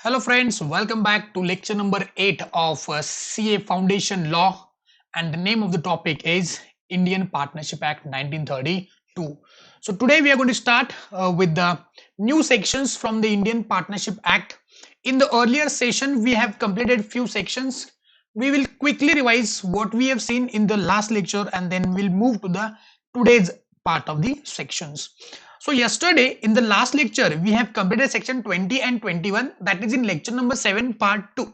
Hello friends, welcome back to lecture number 8 of CA Foundation Law, and the name of the topic is Indian Partnership Act 1932. So today we are going to start with the new sections from the Indian Partnership Act. In the earlier session we have completed few sections. We will quickly revise what we have seen in the last lecture and then we'll move to the today's part of the sections. So yesterday in the last lecture we have completed section 20 and 21, that is in lecture number 7 part 2.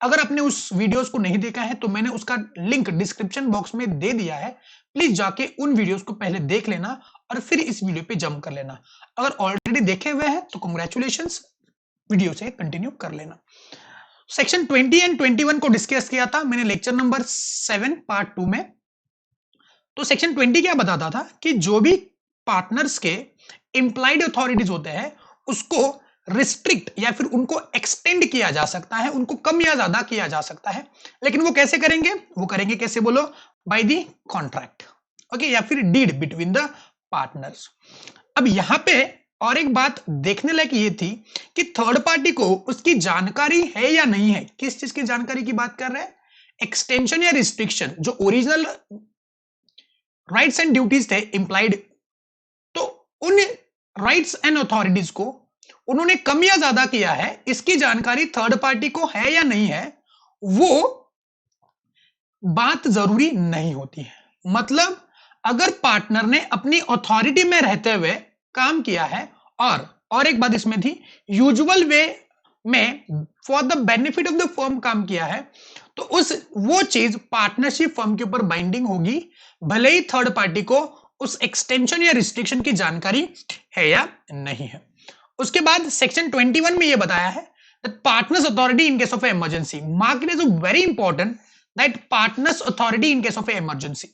अगर आपने उस videos को नहीं देखा है तो मैंने उसका लिंक डिस्क्रिप्शन बॉक्स में दे दिया है, प्लीज जाके उन वीडियोस को पहले देख लेना और फिर इस वीडियो पे जंप कर लेना। अगर ऑलरेडी देखे हुए हैं तो कांग्रेचुलेशंस, वीडियो से कंटिन्यू कर लेना। सेक्शन 20 एंड 21 को डिस्कस किया था मैंने लेक्चर नंबर 7 पार्ट 2 में। तो सेक्शन 20 क्या बताता था कि जो भी पार्टनर्स के इंप्लाइड अथॉरिटीज होते हैं उसको रिस्ट्रिक्ट या फिर उनको एक्सटेंड किया जा सकता है, उनको कम या ज्यादा किया जा सकता है, लेकिन वो कैसे करेंगे? वो करेंगे कैसे बोलो? बाय द कॉन्ट्रैक्ट, ओके, या फिर डीड बिटवीन द पार्टनर्स। अब यहां पे और एक बात देखने लायक ये थी कि थर्ड पार्टी को उसकी जानकारी है या नहीं है। किस चीज की जानकारी की बात कर रहे हैं? एक्सटेंशन या रिस्ट्रिक्शन, जो ओरिजिनल राइट्स एंड ड्यूटीज थे इंप्लाइड, तो उन राइट्स एंड अथॉरिटीज को उन्होंने कम या ज्यादा किया है, इसकी जानकारी थर्ड पार्टी को है या नहीं है, वो बात जरूरी नहीं होती है। मतलब अगर पार्टनर ने अपनी अथॉरिटी में रहते हुए काम किया है और एक बात इसमें थी, यूजुअल वे में for the benefit of the firm काम किया है, तो वो चीज पार्टनरशिप फर्म के ऊपर बाइंडिंग होगी, भले ही थर्ड पार्टी को उस एक्सटेंशन या रिस्ट्रिक्शन की जानकारी है या नहीं है। उसके बाद सेक्शन 21 में यह बताया है that partners authority in case of emergency, mark it as a very important that partners authority in case of emergency.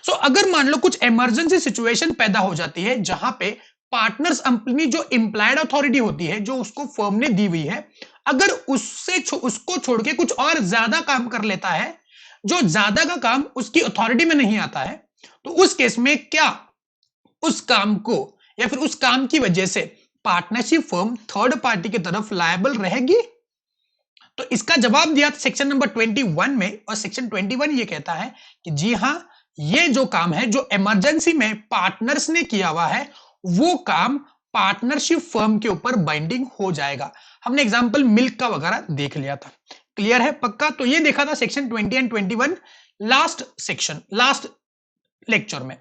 So अगर मान लो कुछ इमरजेंसी सिचुएशन पैदा हो जाती है जहां पे पार्टनर्स अपनी जो इंप्लाइड अथॉरिटी होती है जो उसको फर्म ने दी हुई है, अगर उसको छोड़ के कुछ और ज्यादा काम कर लेता है, जो ज्यादा का काम उसकी अथॉरिटी में नहीं आता है, तो उस केस में क्या उस काम को या फिर उस काम की वजह से पार्टनरशिप फर्म थर्ड पार्टी की तरफ लायबल रहेगी? तो इसका जवाब दिया सेक्शन नंबर 21 में, और सेक्शन 21 ये कहता है कि जी हां, ये जो काम है जो इमरजेंसी में पार्टनर्स ने किया हुआ है, वो काम पार्टनरशिप फर्म के ऊपर बाइंडिंग हो जाएगा। हमने एग्जांपल मिल्क का वगैरह देख लिया था, क्लियर है पक्का? तो ये देखा था section 20 and 21 last section, last lecture में।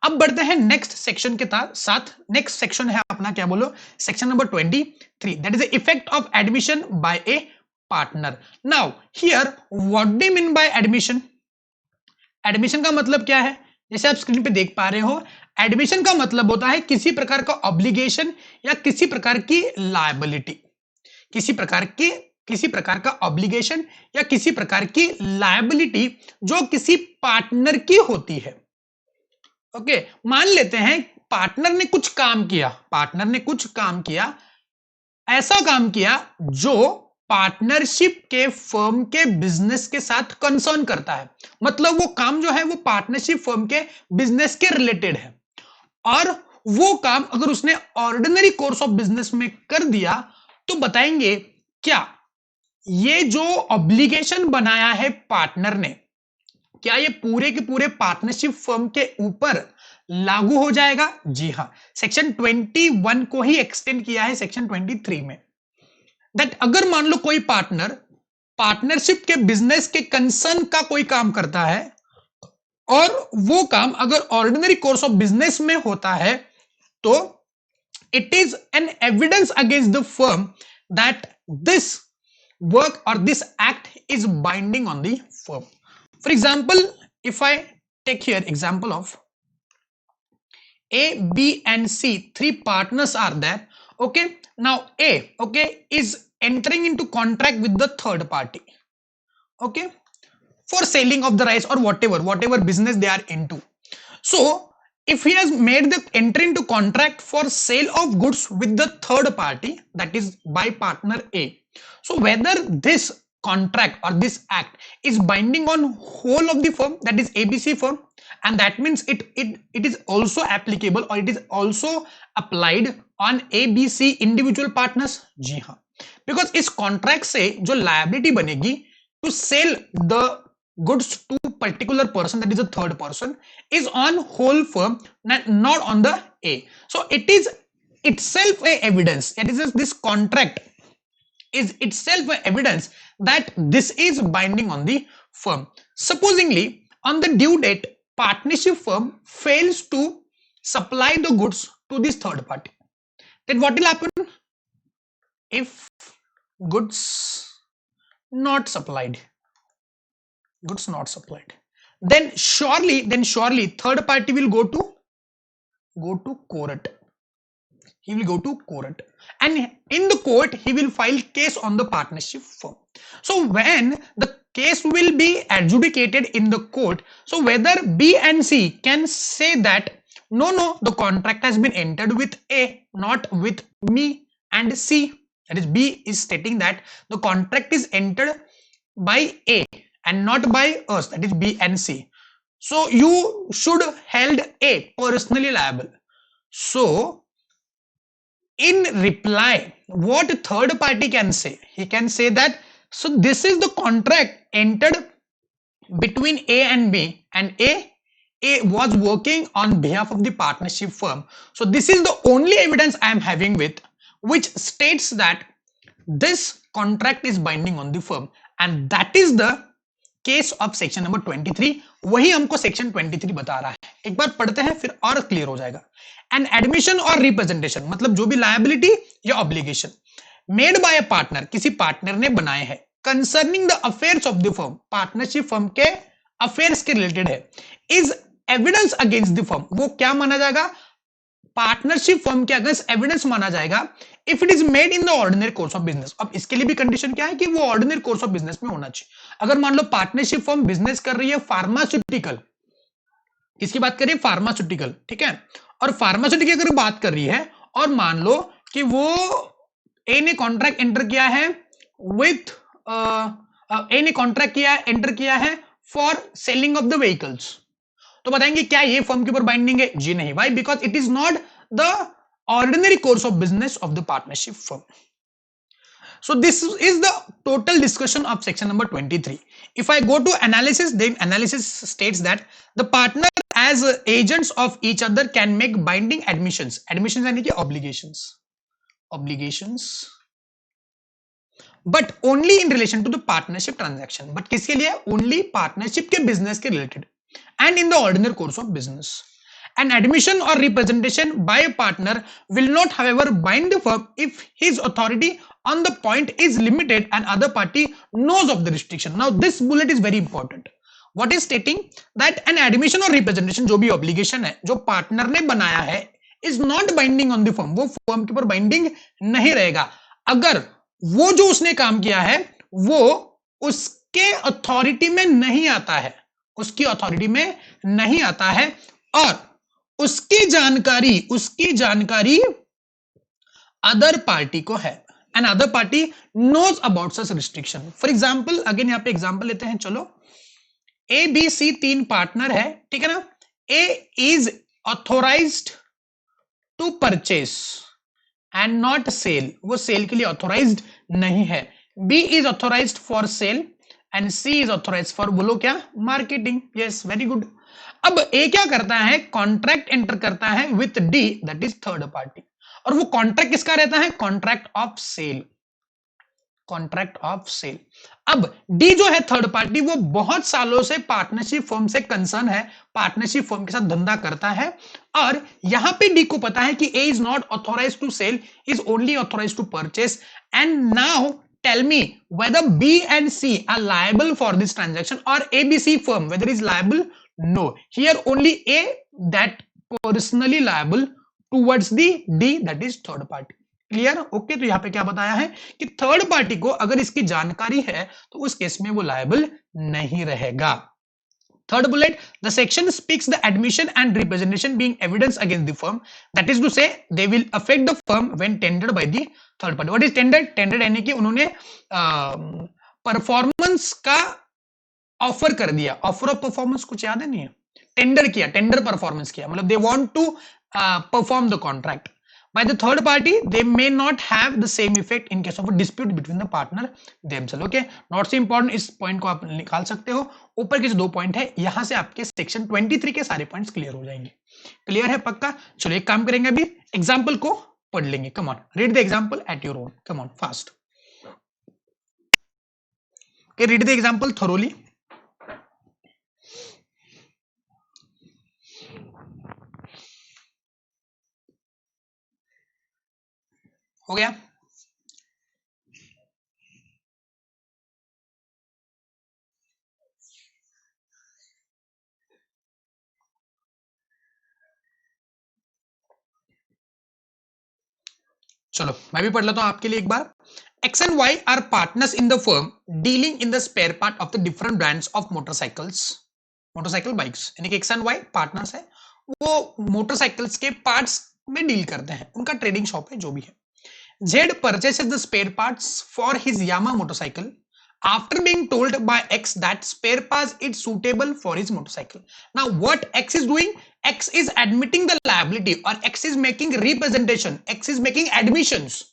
अब बढ़ते हैं नेक्स्ट सेक्शन के साथ। नेक्स्ट सेक्शन है अपना, क्या बोलो? Section number 23, that is the effect of admission by a partner. Now here what do you mean by admission? Admission का मतलब क्या है? जैसे आप स्क्रीन पे देख पा रहे हो, एडमिशन का मतलब होता है किसी प्रकार का ऑब्लिगेशन या किसी प्रकार की लायबिलिटी, किसी प्रकार का ऑब्लिगेशन या किसी प्रकार की लायबिलिटी जो किसी पार्टनर की होती है। ओके, मान लेते हैं पार्टनर ने कुछ काम किया, ऐसा काम किया जो पार्टनरशिप के फर्म के बिजनेस के साथ कंसर्न करता है। मतलब वो काम जो है वो पार्टनरशिप फर्म के बिजनेस के रिलेटेड है, और वो काम अगर उसने ऑर्डिनरी कोर्स ऑफ बिजनेस में कर दिया तो बताएंगे क्या ये जो ऑब्लिगेशन बनाया है पार्टनर ने, क्या ये पूरे के पूरे पार्टनरशिप फर्म के ऊपर लागू हो जाएगा? जी हां, सेक्शन 21 को ही एक्सटेंड किया है सेक्शन 23 में। दैट अगर मान लो कोई पार्टनर पार्टनरशिप के बिजनेस के कंसर्न का कोई काम करता है और वो काम अगर ऑर्डिनरी कोर्स ऑफ बिजनेस में होता है, तो it is an evidence against the firm that this work और this act is binding on the firm. For example, if I take here example of A, B and C, three partners are there. Okay, now A, okay, is entering into contract with the third party, okay, for selling of the rice or whatever business they are into. So if he has made the entry into contract for sale of goods with the third party, that is by partner A, so whether this contract or this act is binding on whole of the firm, that is ABC firm, and that means it is also applicable or it is also applied on ABC individual partners. जी हाँ, because इस contract से जो liability बनेगी to sell the goods to particular person, that is a third person, is on whole firm, not on the A. So it is itself a evidence, that is this contract is itself a evidence that this is binding on the firm. Supposingly on the due date partnership firm fails to supply the goods to this third party, then what will happen? If goods not supplied, then surely third party will go to court. He will go to court, and in the court he will file case on the partnership firm. So when the case will be adjudicated in the court, so whether B and C can say that no, the contract has been entered with A, not with me and C. That is, B is stating that the contract is entered by A and not by us, that is B and C. So you should held A personally liable. So in reply, what third party can say? He can say that, so this is the contract entered between A and B, and A was working on behalf of the partnership firm. So this is the only evidence I am having with which states that this contract is binding on the firm, and that is the case of section number 23. वही हमको section 23 बता रहा है. एक बार पढ़ते हैं फिर और क्लियर हो जाएगा. एन एडमिशन और रिप्रेजेंटेशन मतलब जो भी लायबिलिटी या obligation made by a partner, किसी पार्टनर ने बनाए हैं, concerning the affairs of the firm, partnership firm के अफेयर्स के रिलेटेड है, is evidence against the firm. वो क्या माना जाएगा? पार्टनरशिप फर्म के अगेंस्ट एविडेंस माना जाएगा if it is made in the ordinary course of business. अब इसके लिए भी कंडीशन क्या है कि वो ऑर्डिनरी कोर्स ऑफ बिजनेस में होना चाहिए. अगर मान लो पार्टनरशिप फर्म बिजनेस कर रही है फार्मास्यूटिकल, इसकी बात करिए फार्मास्यूटिकल, ठीक है, और फार्मास्यूटिकल अगर बात कर रही है और मान लो कि वो ए ने कॉन्ट्रैक्ट एंटर किया है विथ ए ने कॉन्ट्रैक्ट एंटर किया है for selling of the vehicles, तो बताएंगे क्या ये फर्म के ऊपर बाइंडिंग है? जी नहीं. Why? Because it is not the ordinary course of business of the partnership firm. So this is the total discussion of section number 23. If I go to analysis, then analysis states that the partner as agents of each other can make binding admissions. Admissions यानी कि obligations, but only in relation to the partnership transaction. But किसके लिए? Only partnership के business के related and in the ordinary course of business. An admission or representation by a partner will not, however, bind the firm if his authority on the point is limited and other party knows of the restriction. Now, this bullet is very important. What is stating that an admission or representation, जो भी obligation है, जो partner ने बनाया है, is not binding on the firm. वो firm के ऊपर binding नहीं रहेगा अगर वो जो उसने काम किया है वो उसके authority में नहीं आता है, उसकी authority में नहीं आता है और उसकी जानकारी अदर पार्टी को है and other party knows about such restriction. For example, again यहां पे एग्जांपल लेते हैं. चलो, ए बी सी 3 पार्टनर है, ठीक है ना. A is authorised to purchase and not sell, वो सेल के लिए ऑथोराइज्ड नहीं है. B is authorised for sell and C is authorised for, बोलो क्या? मार्केटिंग. Yes, very good. अब ए क्या करता है? कॉन्ट्रैक्ट एंटर करता है with D, that is third party, और वो कॉन्ट्रैक्ट किसका रहता है? Contract of sale. अब डी जो है थर्ड पार्टी, वो बहुत सालों से पार्टनरशिप फर्म से कंसर्न है, पार्टनरशिप फर्म के साथ धंधा करता है, और यहां पे डी को पता है कि A is not authorised to sell, is only authorised to purchase. And now tell me whether B and C are liable for this transaction or ABC firm whether is liable. No, here only A that personally liable towards the D, that is third party. Clear? Okay. तो यहां पे क्या बताया है कि third party को अगर इसकी जानकारी है तो उस केस में वो लायबल नहीं रहेगा. Third bullet, the section speaks the admission and representation being evidence against the firm. That is to say, they will affect the firm when tendered by the third party. What is tendered? Tendered यानी कि उन्होंने performance का offer कर दिया. Offer of performance कुछ याद है? नहीं है. टेंडर किया, टेंडर परफॉर्मेंस किया, मतलब they want to perform the contract. by the third party, they may not have the same effect in case of a dispute between the partner themselves. Okay, not so important, इस point को आप निकाल सकते हो. ऊपर के जो 2 point है यहां से आपके सेक्शन 23 के सारे पॉइंट्स क्लियर हो जाएंगे. क्लियर है पक्का? चलो एक काम करेंगे, अभी एग्जाम्पल को पढ़ लेंगे. Come on, read the example at your own. Come on fast. Okay, read the example thoroughly. हो गया? चलो मैं भी पढ़ लेता हूं आपके लिए एक बार. X and Y are partners in the firm dealing in the spare part of the different brands of motorcycles, motorcycle bikes. यानी कि X and Y partners है, वो मोटरसाइकिल्स के पार्ट्स में डील करते हैं, उनका ट्रेडिंग शॉप है जो भी है. Z purchases the spare parts for his Yamaha motorcycle after being told by X that spare parts is suitable for his motorcycle. Now what X is doing? X is admitting the liability or X is making representation, X is making admissions.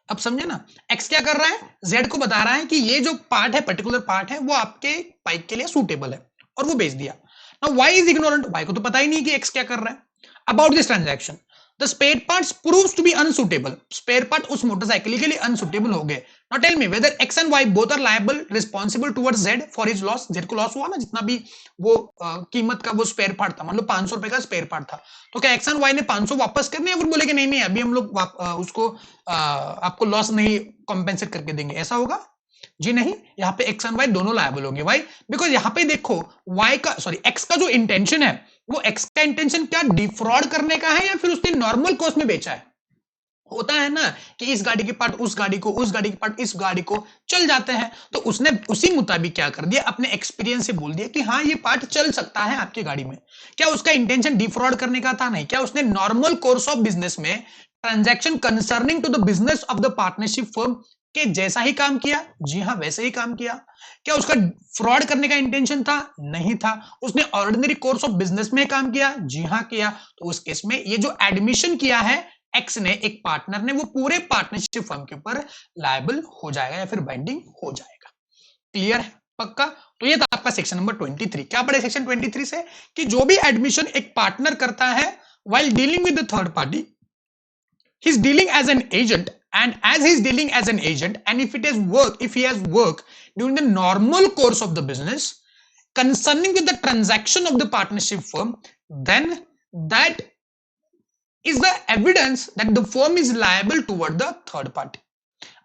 अब समझे ना, X क्या कर रहा है? Z को बता रहा है कि ये जो पार्ट है, पर्टिकुलर पार्ट है, वो आपके बाइक के लिए सूटेबल है और वो बेच दिया. Now Y is ignorant, Y को तो पता ही नहीं कि X क्या कर रहा है. About this transaction, the spare parts proves to be unsuitable. Spare part उस मोटरसाइकिल के लिए unsuitable हो गए. Now tell me whether X and Y both are liable, responsible towards Z for his loss. Z को loss हुआ ना, जितना भी वो कीमत का वो स्पेयर पार्ट था, मान लो 500 रुपए का स्पेयर पार्ट था, तो क्या X and Y ने 500 वापस करने या फिर बोले कि नहीं नहीं अभी हम लोग उसको आपको लॉस नहीं कॉम्पेंसेट करके देंगे, ऐसा होगा? जी नहीं, यहाँ पे X and Y दोनों लायबल होंगे. वाई? बिकॉज यहाँ पे देखो Y का सॉरी X का जो इंटेंशन है, वो X का इंटेंशन क्या डिफ्रॉड करने का है या फिर उसने नॉर्मल कॉस्ट में बेचा है? होता है ना कि इस गाड़ी के पार्ट उस गाड़ी को, उस गाड़ी के पार्ट इस गाड़ी को चल जाते हैं, तो उसने उसी मुताबिक क्या कर दिया, अपने एक्सपीरियंस से बोल दिया कि हाँ ये पार्ट चल सकता है आपकी गाड़ी में. क्या उसका इंटेंशन डिफ्रॉड करने का था? नहीं. क्या उसने नॉर्मल कोर्स ऑफ बिजनेस में transaction concerning to the business of the partnership firm के जैसा ही काम किया? जी हाँ, वैसे ही काम किया. क्या उसका फ्रॉड करने का इंटेंशन था? नहीं था. उसने ऑर्डिनरी कोर्स ऑफ बिजनेस में काम किया? जी हाँ किया. तो उस केस में ये जो एडमिशन किया है X ने, एक पार्टनर ने, वो पूरे पार्टनरशिप फर्म के ऊपर लायबल हो जाएगा या फिर बाइंडिंग हो जाएगा. क्लियर है पक्का? तो ये था आपका सेक्शन नंबर 23. क्या पढ़े सेक्शन 23 से कि जो भी एडमिशन एक पार्टनर करता है while dealing with the third party, he's dealing as an agent, and as he's dealing as an agent, and if he has work during the normal course of the business concerning with the transaction of the partnership firm, then that is the evidence that the firm is liable toward the third party.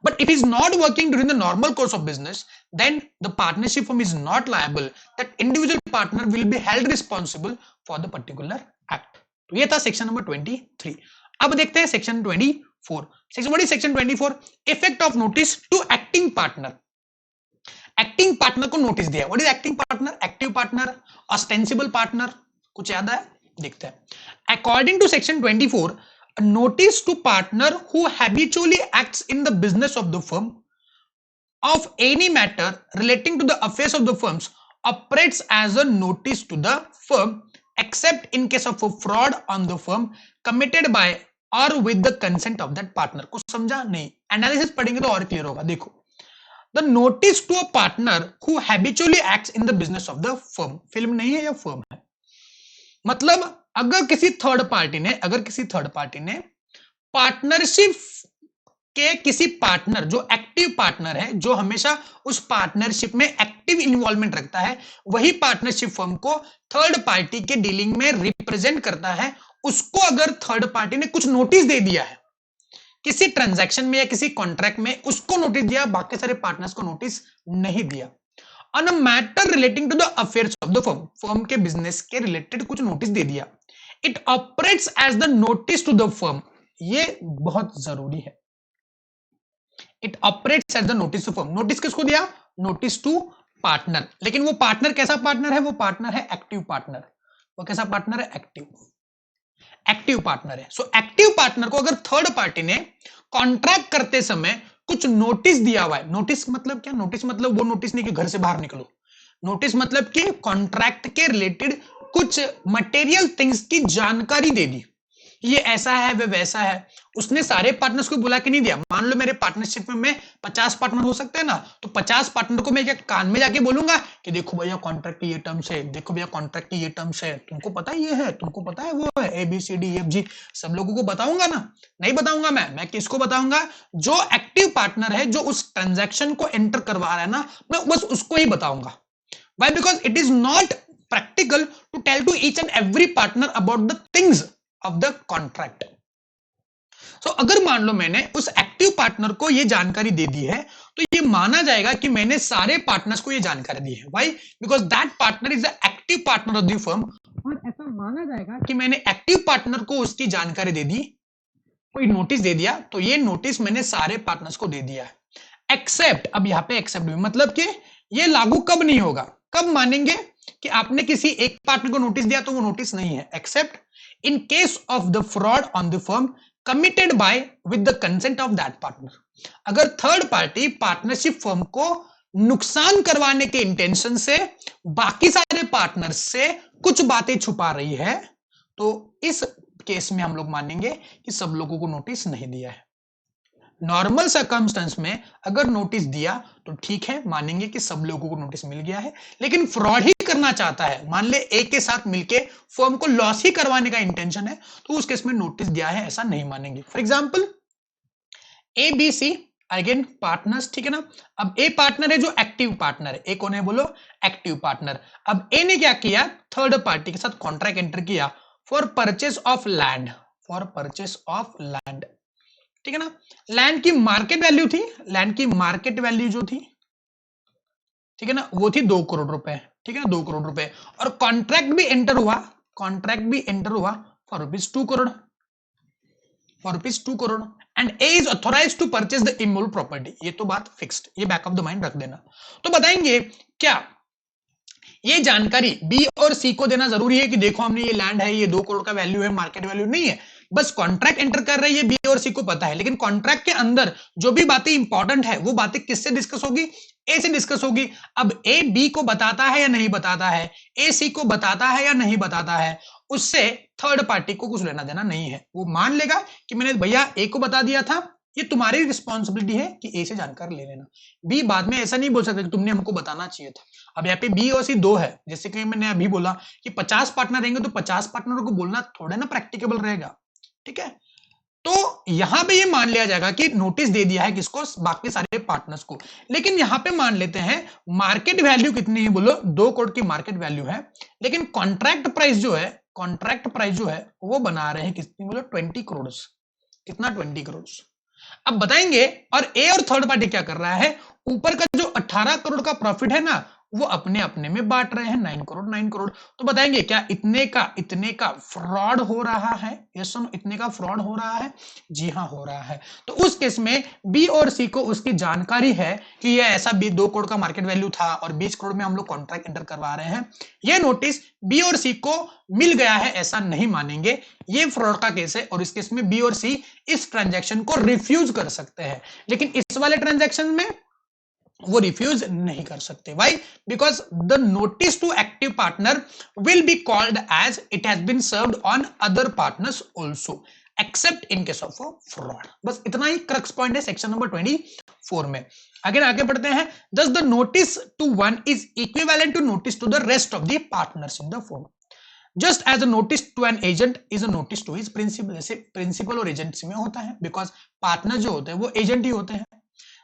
But if he's not working during the normal course of business, then the partnership firm is not liable. That individual partner will be held responsible for the particular act. तो ये था section number 23. अब देखते हैं section 24. Section 24, effect of notice to acting partner. Acting partner को notice दिया. What is acting partner? Active partner, ostensible partner. कुछ याद है? देखते हैं. According to section 24, a notice to partner who habitually acts in the business of the firm of any matter relating to the affairs of the firms operates as a notice to the firm except in case of a fraud on the firm committed by or with the consent of that partner. कुछ समझा? नहीं. Analysis पढ़ेंगे तो और clear होगा. देखो, the notice to a partner who habitually acts in the business of the firm, film नहीं है, या फर्म है. मतलब अगर किसी थर्ड पार्टी ने पार्टनरशिप के किसी पार्टनर, जो एक्टिव पार्टनर है, जो हमेशा उस पार्टनरशिप में एक्टिव इन्वॉल्वमेंट रखता है, वही पार्टनरशिप फर्म को थर्ड पार्टी के डीलिंग में रिप्रेजेंट करता है, उसको अगर थर्ड पार्टी ने कुछ नोटिस दे दिया है किसी ट्रांजैक्शन में या किसी कॉन्ट्रैक्ट में, उसको नोटिस दिया, बाकी सारे पार्टनर्स को नोटिस नहीं दिया, on a matter relating to the affairs of the firm, firm के बिजनेस के रिलेटेड कुछ नोटिस दे दिया, it operates as the notice to the firm. ये बहुत जरूरी है. It operates as the notice to firm. Notice किसको दिया? Notice to partner. लेकिन वो पार्टनर कैसा पार्टनर है? वो पार्टनर है एक्टिव पार्टनर. वो कैसा पार्टनर है? एक्टिव पार्टनर है. सो एक्टिव पार्टनर को अगर थर्ड पार्टी ने कॉन्ट्रैक्ट करते समय कुछ नोटिस दिया हुआ है. नोटिस मतलब क्या? नोटिस मतलब वो नोटिस नहीं कि घर से बाहर निकलो. नोटिस मतलब कि कॉन्ट्रैक्ट के रिलेटेड कुछ मटेरियल थिंग्स की जानकारी दे दी. ये ऐसा है वे वैसा है, उसने सारे पार्टनर्स को बुला के नहीं दिया। मान लो मेरे पार्टनरशिप में 50 पार्टनर हो सकते हैं ना, तो 50 पार्टनर को मैं क्या कान में जाके बोलूंगा कि देखो भैया कॉन्ट्रैक्ट की ये टर्म्स है, देखो भैया कॉन्ट्रैक्ट की ये टर्म्स है, तुमको पता है ये है, तुमको पता है वो है, ABCDEFG, सब लोगों को बताऊंगा ना? नहीं बताऊंगा। मैं किसको बताऊंगा? जो एक्टिव पार्टनर है, जो उस ट्रांजैक्शन को एंटर करवा रहा है ना, मैं बस उसको ही बताऊंगा। Why? Because it is not practical to tell to each and every partner about the things of the contract. So अगर मान लो मैंने उस एक्टिव पार्टनर को ये जानकारी दे दी है, तो ये माना जाएगा कि मैंने सारे पार्टनर्स को ये जानकारी दी है। Why? Because that partner is the active partner of the firm. और ऐसा माना जाएगा कि मैंने एक्टिव पार्टनर को उसकी जानकारी दे दी, कोई नोटिस दे दिया, तो ये नोटिस मैंने सारे पार्टनर्स को दे दिया है। एक्सेप्ट, अब यहाँ पे एक्सेप्ट मतलब कि ये लागू कब नहीं होगा, कब मानेंगे कि आपने किसी एक पार्टनर को नोटिस दिया तो वो नोटिस नहीं है। Accept in case of the fraud on the firm committed by with the consent of that partner. अगर थर्ड पार्टी पार्टनरशिप फर्म को नुकसान करवाने के इंटेंशन से बाकी सारे पार्टनर से कुछ बातें छुपा रही है, तो इस केस में हम लोग मानेंगे कि सब लोगों को नोटिस नहीं दिया है। नॉर्मल सर्कमस्टेंस में अगर नोटिस दिया तो ठीक है, मानेंगे कि सब लोगों को नोटिस मिल गया है। लेकिन फ्रॉड ही करना चाहता है, मान ले एक के साथ मिलके फर्म को लॉस ही करवाने का इंटेंशन है, तो उस केस में नोटिस दिया है ऐसा नहीं मानेंगे। For example ABC again partners, ठीक है ना। अब ए पार्टनर है जो एक्टिव पार्टनर है, ए कौन है बोलो? Active partner. अब ए ने क्या किया? थर्ड पार्टी के साथ कॉन्ट्रैक्ट एंटर किया for purchase of land, for purchase of land, ठीक है ना। लैंड की मार्केट वैल्यू थी, लैंड की मार्केट वैल्यू जो थी, ठीक है ना, वो थी 2 करोड़ रुपए, ठीक है ना, 2 करोड़ रुपए। और कॉन्ट्रैक्ट भी एंटर हुआ, कॉन्ट्रैक्ट भी एंटर हुआ for rupees 2 crore, for rupees 2 crore. And A is authorised to purchase the immovable property. ये तो बात फिक्स्ड, ये बैक ऑफ द माइंड रख देना। तो बताएंगे क्या ये जानकारी बी और सी को देना जरूरी है कि देखो हमने ये लैंड है, ये 2 करोड़ का वैल्यू है, मार्केट वैल्यू नहीं है, बस कॉन्ट्रैक्ट एंटर कर रही है, बी और सी को पता है। लेकिन कॉन्ट्रैक्ट के अंदर जो भी बातें इंपॉर्टेंट है वो बातें किससे डिस्कस होगी? ए से डिस्कस होगी। अब ए बी को बताता है या नहीं बताता है, ए सी को बताता है या नहीं बताता है, उससे थर्ड पार्टी को कुछ लेना देना नहीं है। वो मान लेगा कि मैंने भैया ए को बता दिया था, ये तुम्हारी रिस्पॉन्सिबिलिटी है कि ए से जानकारी ले लेना। बी बाद में ऐसा नहीं बोल सकता कि तुमने हमको बताना चाहिए था। अब यहाँ पे बी और सी 2 है, जैसे कि मैंने अभी बोला कि 50 पार्टनर रहेंगे तो 50 पार्टनर को बोलना थोड़ा ना प्रैक्टिकेबल रहेगा, ठीक है। तो यहां पे ये मान लिया जाएगा कि नोटिस दे दिया है किसको? बाकी सारे पार्टनर्स को। लेकिन यहां पे मान लेते हैं मार्केट वैल्यू कितनी है बोलो? 2 करोड़ की मार्केट वैल्यू है, लेकिन कॉन्ट्रैक्ट प्राइस जो है, कॉन्ट्रैक्ट प्राइस जो है वो बना रहे हैं कितनी बोलो? 20 करोड़। कितना? 20 करोड़। अब बताएंगे, और ए और थर्ड पार्टी क्या कर रहा है? ऊपर का जो 18 करोड़ का प्रॉफिट है ना, वो अपने अपने में बांट रहे हैं, 9 करोड़ 9 करोड़। तो बताएंगे क्या इतने का फ्रॉड हो रहा है? यस सुनो, इतने का फ्रॉड हो रहा है? जी हाँ, हो रहा है। तो उस केस में बी और सी को उसकी जानकारी है कि ये ऐसा 2 करोड़ का मार्केट वैल्यू था और 20 करोड़ में हम लोग कॉन्ट्रैक्ट एंटर करवा रहे हैं। ये नोटिस बी और सी को मिल गया है, ऐसा नहीं मानेंगे। ये फ्रॉड का केस है और इस केस में बी और सी इस ट्रांजैक्शन को रिफ्यूज कर सकते हैं, लेकिन इस वाले ट्रांजैक्शन में वो रिफ्यूज नहीं कर सकते। Why? Because the notice to active partner will be called as it has been served on other partners also except in case of a fraud। बस इतना ही क्रक्स पॉइंट है सेक्शन नंबर 24 में। आगे बढ़ते हैं। Thus the notice to one is equivalent to notice to the rest of the partners in the firm, just as a notice to an agent is a notice to his principal। जैसे principal और agent में होता है, because partner जो होते हैं वो agent ही होते हैं।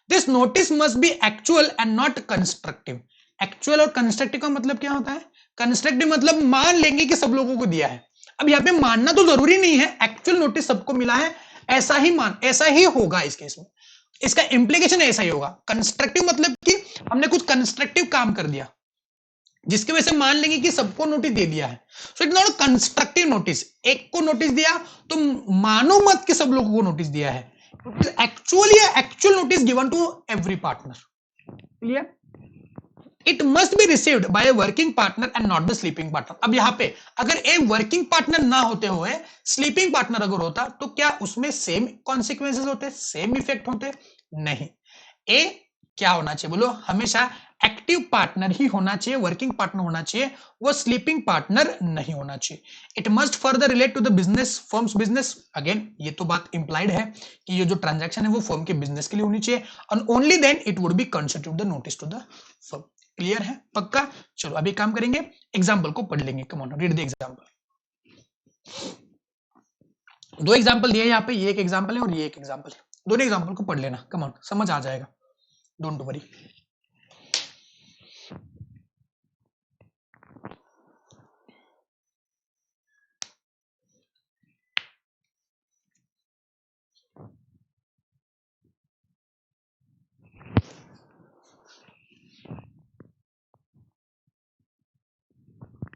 This notice must be actual and not constructive। Actual और कंस्ट्रक्टिव का मतलब क्या होता है? कंस्ट्रक्टिव मतलब मान लेंगे कि सब लोगों को दिया है। अब यहाँ पे मानना तो जरूरी नहीं है, एक्चुअल नोटिस सबको मिला है ऐसा ही होगा इस केस में, इसका इंप्लीकेशन ऐसा ही होगा। कंस्ट्रक्टिव मतलब कि हमने कुछ कंस्ट्रक्टिव काम कर दिया जिसकी वजह से मान लेंगे कि सबको नोटिस दे दिया है। So it's not constructive notice. एक को नोटिस दिया तो मानो मत कि सब लोगों को नोटिस दिया है। Actually actual notice given to every partner। Clear? It must be received by a working partner and not the sleeping partner। अब यहां पे अगर ए वर्किंग पार्टनर ना होते हुए स्लीपिंग पार्टनर अगर होता तो क्या उसमें सेम कॉन्सिक्वेंसेस होते, सेम इफेक्ट होते? नहीं। ए क्या होना चाहिए बोलो, हमेशा एक्टिव पार्टनर ही होना चाहिए, वर्किंग पार्टनर होना चाहिए, वो स्लीपिंग पार्टनर नहीं होना चाहिए। It must further relate to the business, firm's business. Again ये तो बात इंप्लाइड है कि ये जो ट्रांजैक्शन है वो फर्म के बिजनेस के लिए होनी चाहिए, and only then it would be constitute the notice to the firm. Clear है, पक्का? चलो अभी काम करेंगे, एग्जाम्पल को पढ़ लेंगे। Come on, read the example. दो एग्जाम्पल दिए यहाँ पे, ये एक एग्जाम्पल है और ये एक एग्जाम्पल है, दोनों एग्जाम्पल को पढ़ लेना, कम ऑन, समझ आ जाएगा, डोंट वरी।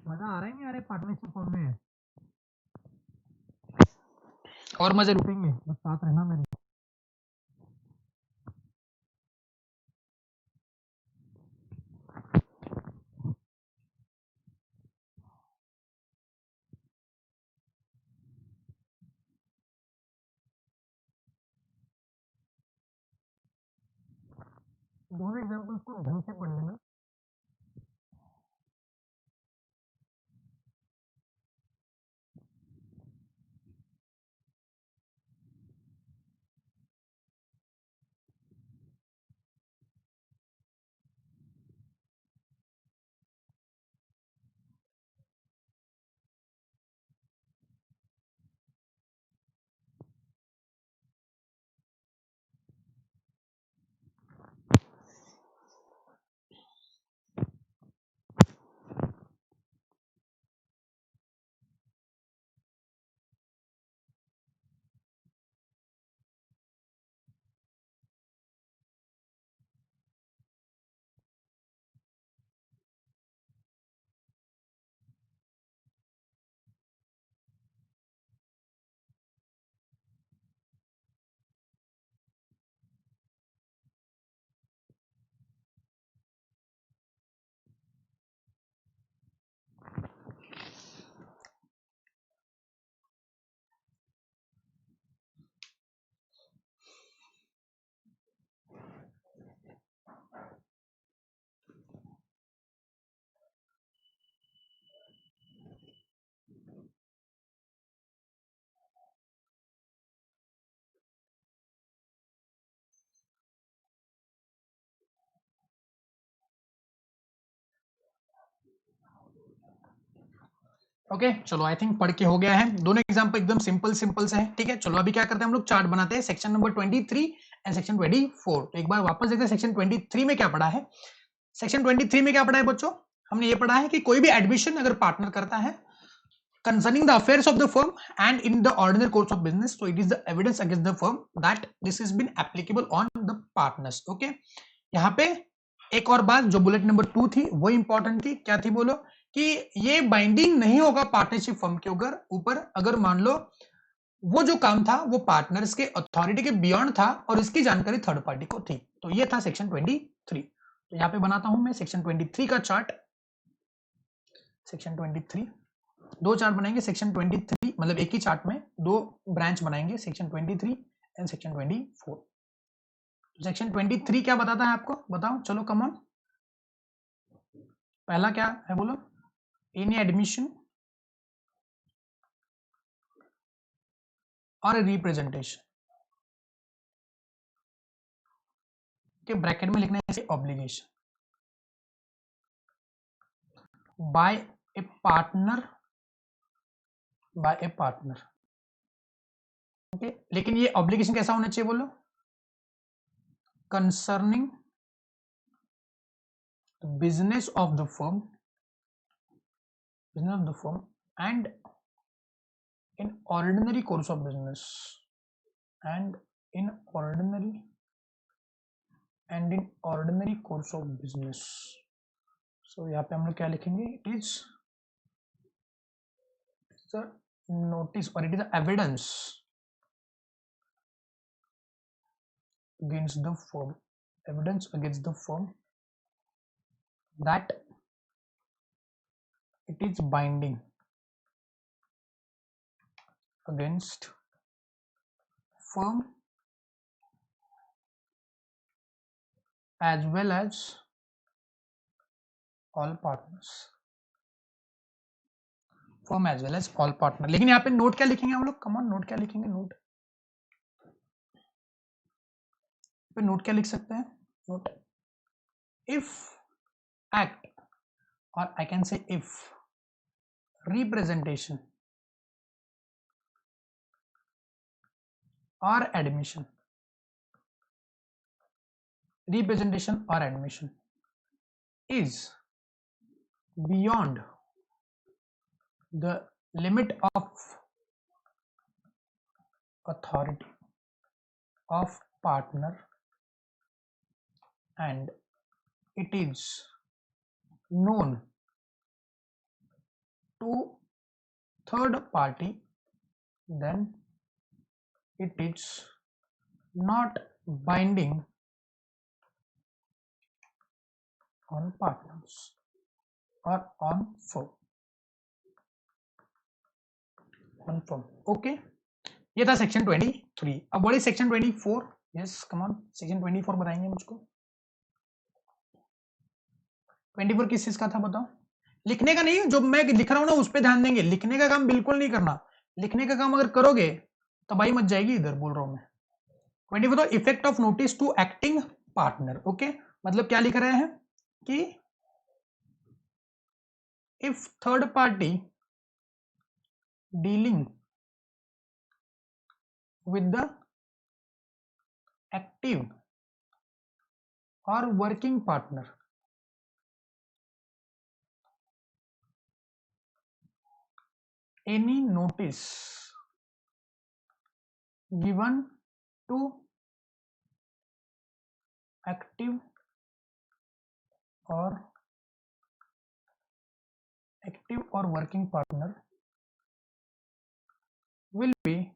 मजा आ रहा है नहीं आ रहा है पार्टनरशिप फॉर्म में? और मजे रुकेंगे, बस साथ रहना मेरे। दोनों एग्जाम्पल्स को ढंग से पढ़ लेना। ओके चलो, आई थिंक पढ़ के हो गया है, दोनों एग्जाम्पल एकदम सिंपल सिंपल से है। ठीक है, चलो अभी क्या करते हैं हम लोग, चार्ट बनाते हैं, सेक्शन नंबर 23 एंड सेक्शन 24। तो एक बार वापस देखते हैं सेक्शन 23 में क्या पढ़ा है। सेक्शन 23 में क्या पढ़ा है बच्चों, हमने ये पढ़ा है कि कोई भी एडमिशन अगर पार्टनर करता है concerning the affairs of the firm and in the ordinary course of business, so it is the evidence against the firm that this has been applicable on the partners. Okay, यहाँ पे एक और बात जो bullet number 2 थी वो important थी, क्या थी बोलो, कि ये बाइंडिंग नहीं होगा पार्टनरशिप फर्म के ऊपर अगर मान लो वो जो काम था वो पार्टनर्स के अथॉरिटी के बियॉन्ड था और इसकी जानकारी थर्ड पार्टी को थी। तो ये था सेक्शन 23। तो यहाँ पे बनाता हूं मैं सेक्शन 23 का चार्ट। सेक्शन 23 दो चार्ट बनाएंगे, सेक्शन 23 मतलब एक ही चार्ट में दो ब्रांच बनाएंगे, सेक्शन 23 एंड सेक्शन 24। सेक्शन 23 क्या बताता है आपको, बताओ चलो कम ऑन। पहला क्या है बोलो, एनी एडमिशन और रिप्रेजेंटेशन के ब्रैकेट में लिखना है obligation bye a partner, bye a partner. Okay, लेकिन ये ऑब्लिगेशन कैसा होना चाहिए बोलो, concerning business of the firm, business of the firm and in ordinary course of business, and in ordinary course of business। so यहाँ पे हम लोग क्या लिखेंगे, it is the notice or it is the evidence against the firm, evidence against the firm that it is binding against firm as well as all partners, firm as well as all partner। लेकिन यहाँ पे note क्या लिखेंगे हम लोग, come on note क्या लिखेंगे, note पे नोट क्या लिख सकते हैं, note if act, or I can say if representation or admission, representation or admission is beyond the limit of authority of partner and it is known to third party, then it is not binding on partners or on firm, on firm। Okay, ये था section 23। अब what is section 24? Yes come on, section 24 बताएंगे मुझको। 24 किस चीज का था बताओ? लिखने का नहीं, जो मैं लिख रहा हूं ना उस पर ध्यान देंगे, लिखने का काम बिल्कुल नहीं करना। लिखने का काम अगर करोगे तबाही मच जाएगी, इधर बोल रहा हूं मैं। 24 तो effect of notice to acting partner. Okay, मतलब क्या लिख रहे हैं कि if third party dealing with the active or working partner any notice given to active or working partner will be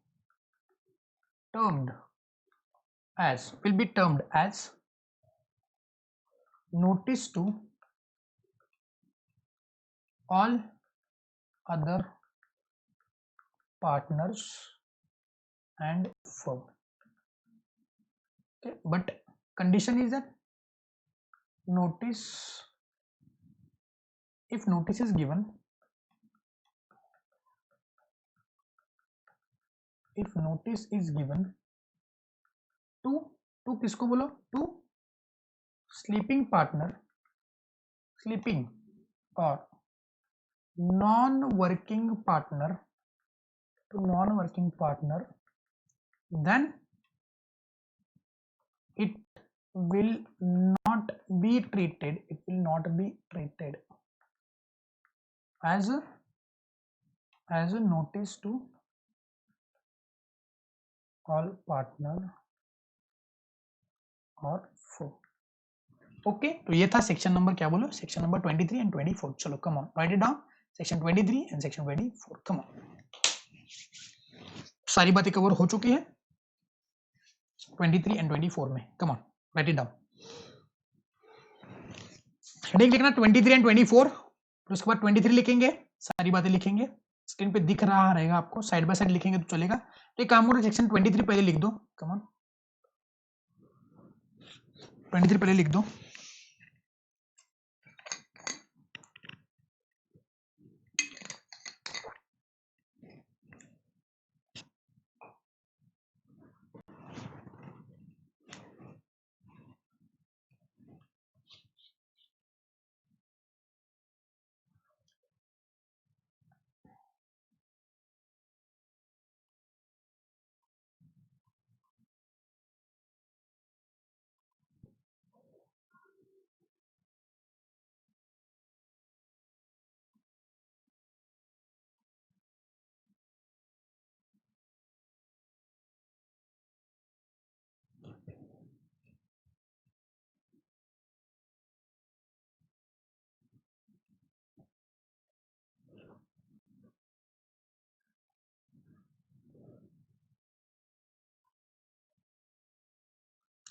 termed as notice to all other partners and firm। Okay, but condition is that notice, if notice is given, if notice is given to किसको बोलो, to sleeping partner, sleeping or non-working partner, to non-working partner, then it will not be treated, it will not be treated as a notice to all partner or four। Okay, तो ये था section number, क्या बोलो, section number 23 and 24। चलो come on, right it down, section 23 and section 24, come on. सारी बातें cover हो चुकी है 23 एंड 24 में, come on right it down. Heading लिखना 23 एंड 24, फिर उसके बाद 23 लिखेंगे, सारी बातें लिखेंगे, स्क्रीन पे दिख रहा रहेगा आपको, साइड बाय साइड लिखेंगे तो चलेगा। तो एक काम करो, सेक्शन 23 पहले लिख दो, कम ऑन 23 पहले लिख दो।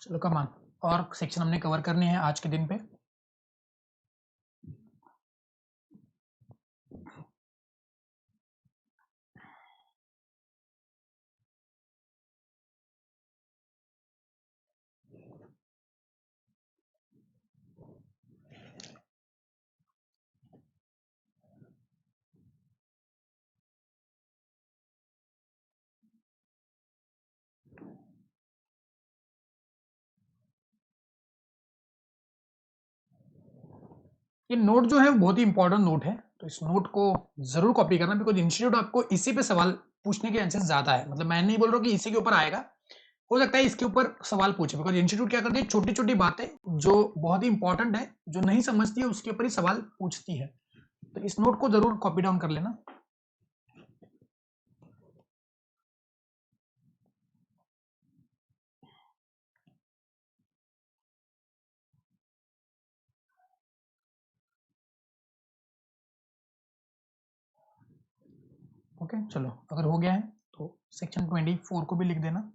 चलो कम ऑन, और सेक्शन हमने कवर करने हैं आज के दिन पे। ये नोट जो है वो बहुत ही इंपॉर्टेंट नोट है, तो इस नोट को जरूर कॉपी करना, बिकॉज इंस्टीट्यूट आपको इसी पे सवाल पूछने के चांसेस ज्यादा है। मतलब मैं नहीं बोल रहा हूँ कि इसी के ऊपर आएगा, हो सकता है इसके ऊपर सवाल पूछे, बिकॉज इंस्टीट्यूट क्या करती है, छोटी छोटी बातें जो बहुत ही इंपॉर्टेंट है, जो नहीं समझती है, उसके ऊपर ही सवाल पूछती है। तो इस नोट को जरूर कॉपी डाउन कर लेना। ओके चलो, अगर हो गया है तो सेक्शन 24 को भी लिख देना।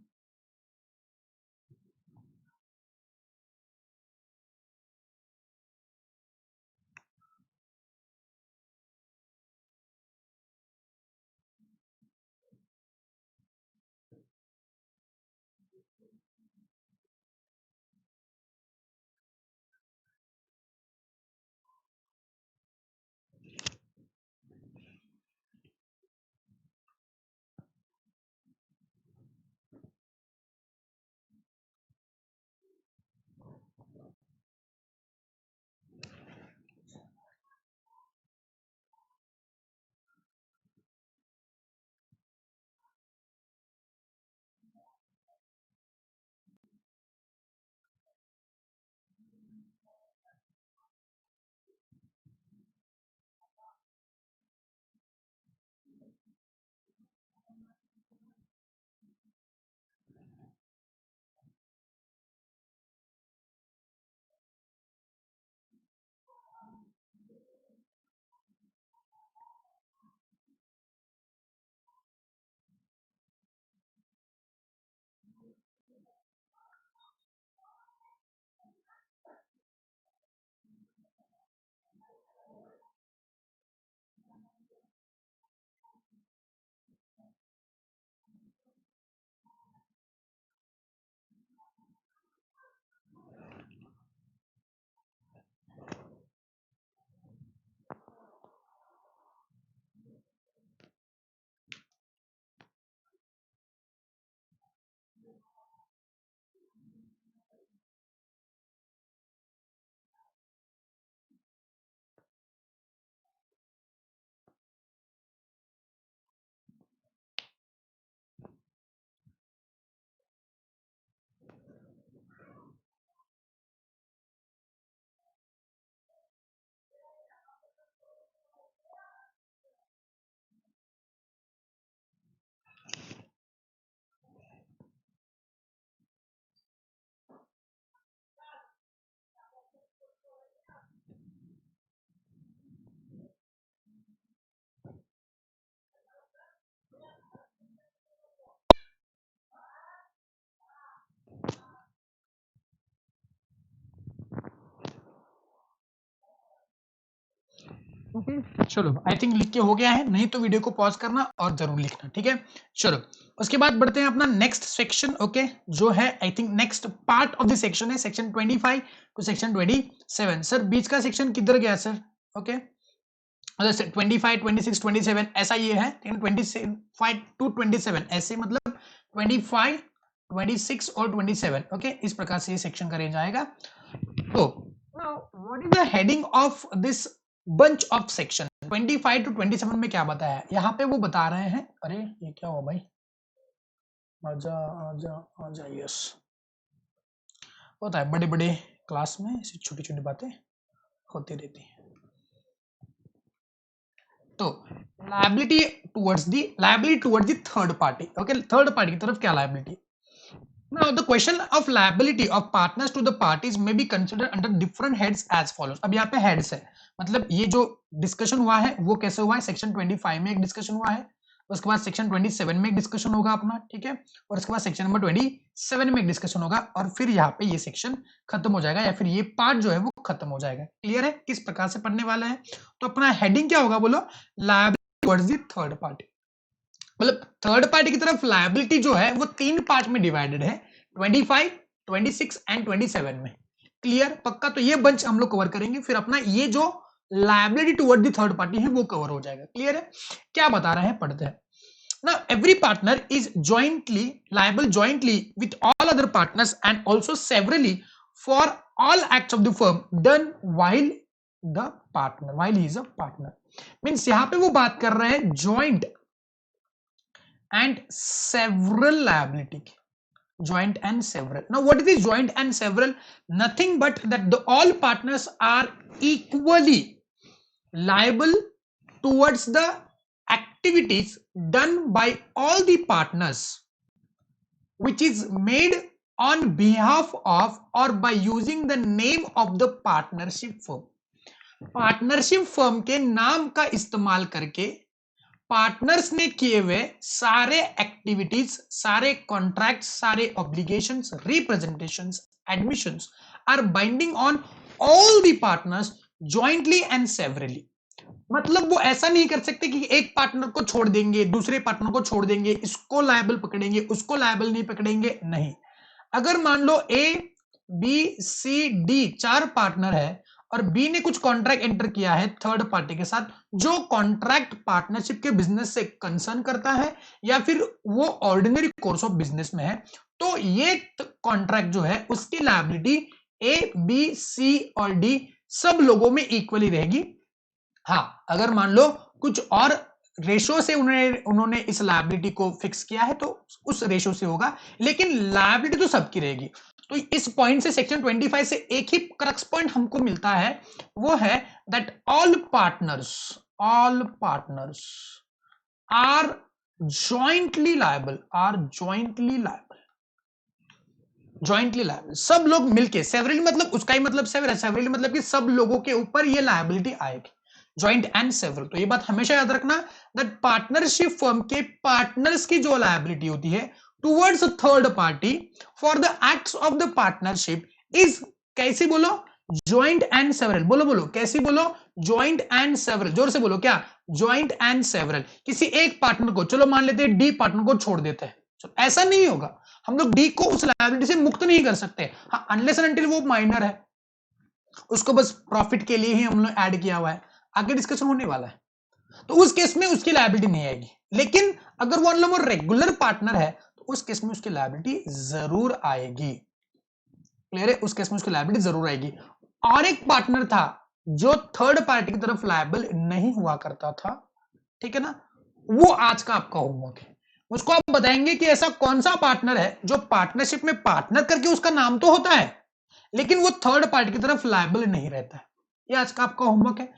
ओके चलो, आई थिंक लिख के हो गया है, नहीं तो वीडियो को पॉज करना और जरूर लिखना, ठीक है। चलो उसके बाद बढ़ते हैं अपना नेक्स्ट सेक्शन, ओके, जो है I think next part of the section है सेक्शन 25 टू सेक्शन 27। सर बीच का सेक्शन किधर गया सर? ओके, मतलब 25, 26, 27 ऐसा ये है, 25 टू 27 ऐसे, मतलब 25, 26 और 27, ओके, इस प्रकार से ये सेक्शन का रेंज आएगा। तो what is the heading of this bunch of section 25 to 27 में क्या बताया है? यहाँ पे वो बता रहे हैं, अरे ये क्या हुआ भाई, आजा आजा आजा, यस, होता है बड़े बड़े क्लास में ऐसी छोटी छोटी बातें होती रहती हैं। तो liability towards the third party, okay, third party की तरफ क्या liability. Now the question of liability of partners to the parties may be considered under different heads as follows। अब यहाँ पे heads है, मतलब ये जो डिस्कशन हुआ है वो कैसे हुआ है, सेक्शन 25 में एक डिस्कशन हुआ है, उसके बाद सेक्शन 27 में एक डिस्कशन होगा अपना, ठीक है, और उसके बाद सेक्शन नंबर 27 में एक डिस्कशन होगा, और फिर यहाँ पे ये सेक्शन खत्म हो जाएगा, या फिर ये पार्ट जो है वो खत्म हो जाएगा। क्लियर है किस प्रकार से पढ़ने वाला है? तो अपना हेडिंग क्या होगा बोलो, liability towards the third party. मतलब थर्ड पार्टी की तरफ लायबिलिटी जो है वो तीन पार्ट में डिवाइडेड है, 25, 26 एंड 27 में। क्लियर, पक्का? तो ये बंच हम लोग कवर करेंगे, फिर अपना ये जो liability toward the third party है वो कवर हो जाएगा। क्लियर है? क्या बता रहे हैं, पढ़ते हैं। Now, every partner is jointly liable jointly with all other partners and also severally for all acts of the firm done while the partner, while he is a partner. Means यहां पे वो बात कर रहे हैं ज्वाइंट एंड सेवरल लायबिलिटी की. Joint and several. Now what is the joint and several? Nothing but that all partners are equally liable towards the activities done by all the partners which is made on behalf of or by using the name of the partnership firm. Partnership firm के नाम का इस्तेमाल करके partners ने किए हुए सारे activities, सारे कॉन्ट्रैक्ट, सारे obligations, representations, admissions are binding on all the partners jointly and severally. मतलब वो ऐसा नहीं कर सकते कि एक पार्टनर को छोड़ देंगे, दूसरे पार्टनर को छोड़ देंगे, इसको लायबल पकड़ेंगे, उसको लायबल नहीं पकड़ेंगे. नहीं, अगर मान लो A B C D 4 partner है और बी ने कुछ कॉन्ट्रैक्ट एंटर किया है थर्ड पार्टी के साथ, जो कॉन्ट्रैक्ट पार्टनरशिप के बिजनेस से कंसर्न करता है या फिर वो ऑर्डिनरी कोर्स ऑफ बिजनेस में है, तो ये कॉन्ट्रैक्ट जो है उसकी लायबिलिटी ए बी सी और डी सब लोगों में इक्वली रहेगी. हाँ, अगर मान लो कुछ और रेशो से उन्होंने इस लायबिलिटी को फिक्स किया है तो उस रेशो से होगा, लेकिन लायबिलिटी तो सबकी रहेगी. तो इस पॉइंट से सेक्शन 25 से एक ही क्रक्स पॉइंट हमको मिलता है, वो है that all partners are jointly liable, सब लोग मिलके. सेवरली मतलब उसका ही मतलब सेवरली मतलब कि सब लोगों के ऊपर ये लायबिलिटी आएगी, जॉइंट एंड सेवरल. तो ये बात हमेशा याद रखना दैट पार्टनरशिप फर्म के पार्टनर्स की जो लायबिलिटी होती है towards third party for the acts of the partnership is, कैसी बोलो, जॉइंट एंड सेवरल. बोलो कैसी बोलो, जॉइंट एंड सेवरल. जोर से बोलो, क्या, जॉइंट एंड सेवरल. किसी एक पार्टनर को, चलो मान लेते हैं डी पार्टनर को छोड़ देते हैं, ऐसा नहीं होगा. हम लोग डी को उस लायबिलिटी से मुक्त नहीं कर सकते, हाँ, अनलेस एंड अनटिल वो माइनर है, उसको बस प्रॉफिट के लिए ही हम लोग ऐड किया हुआ है, आगे डिस्कशन होने वाला है, तो उस केस में उसकी लायबिलिटी नहीं आएगी. लेकिन अगर वो रेगुलर पार्टनर है तो उस केस में उसकी लायबिलिटी जरूर आएगी. क्लियर है, उस केस में उसकी लायबिलिटी जरूर आएगी. और एक पार्टनर था जो थर्ड पार्टी की तरफ लायबल नहीं हुआ करता था, ठीक है ना, वो आज का आपका होमवर्क है. उसको आप बताएंगे कि ऐसा कौन सा पार्टनर है जो पार्टनरशिप में पार्टनर करके उसका नाम तो होता है लेकिन वो थर्ड पार्टी की तरफ लायबल नहीं रहता है. ये आज का आपका होमवर्क है.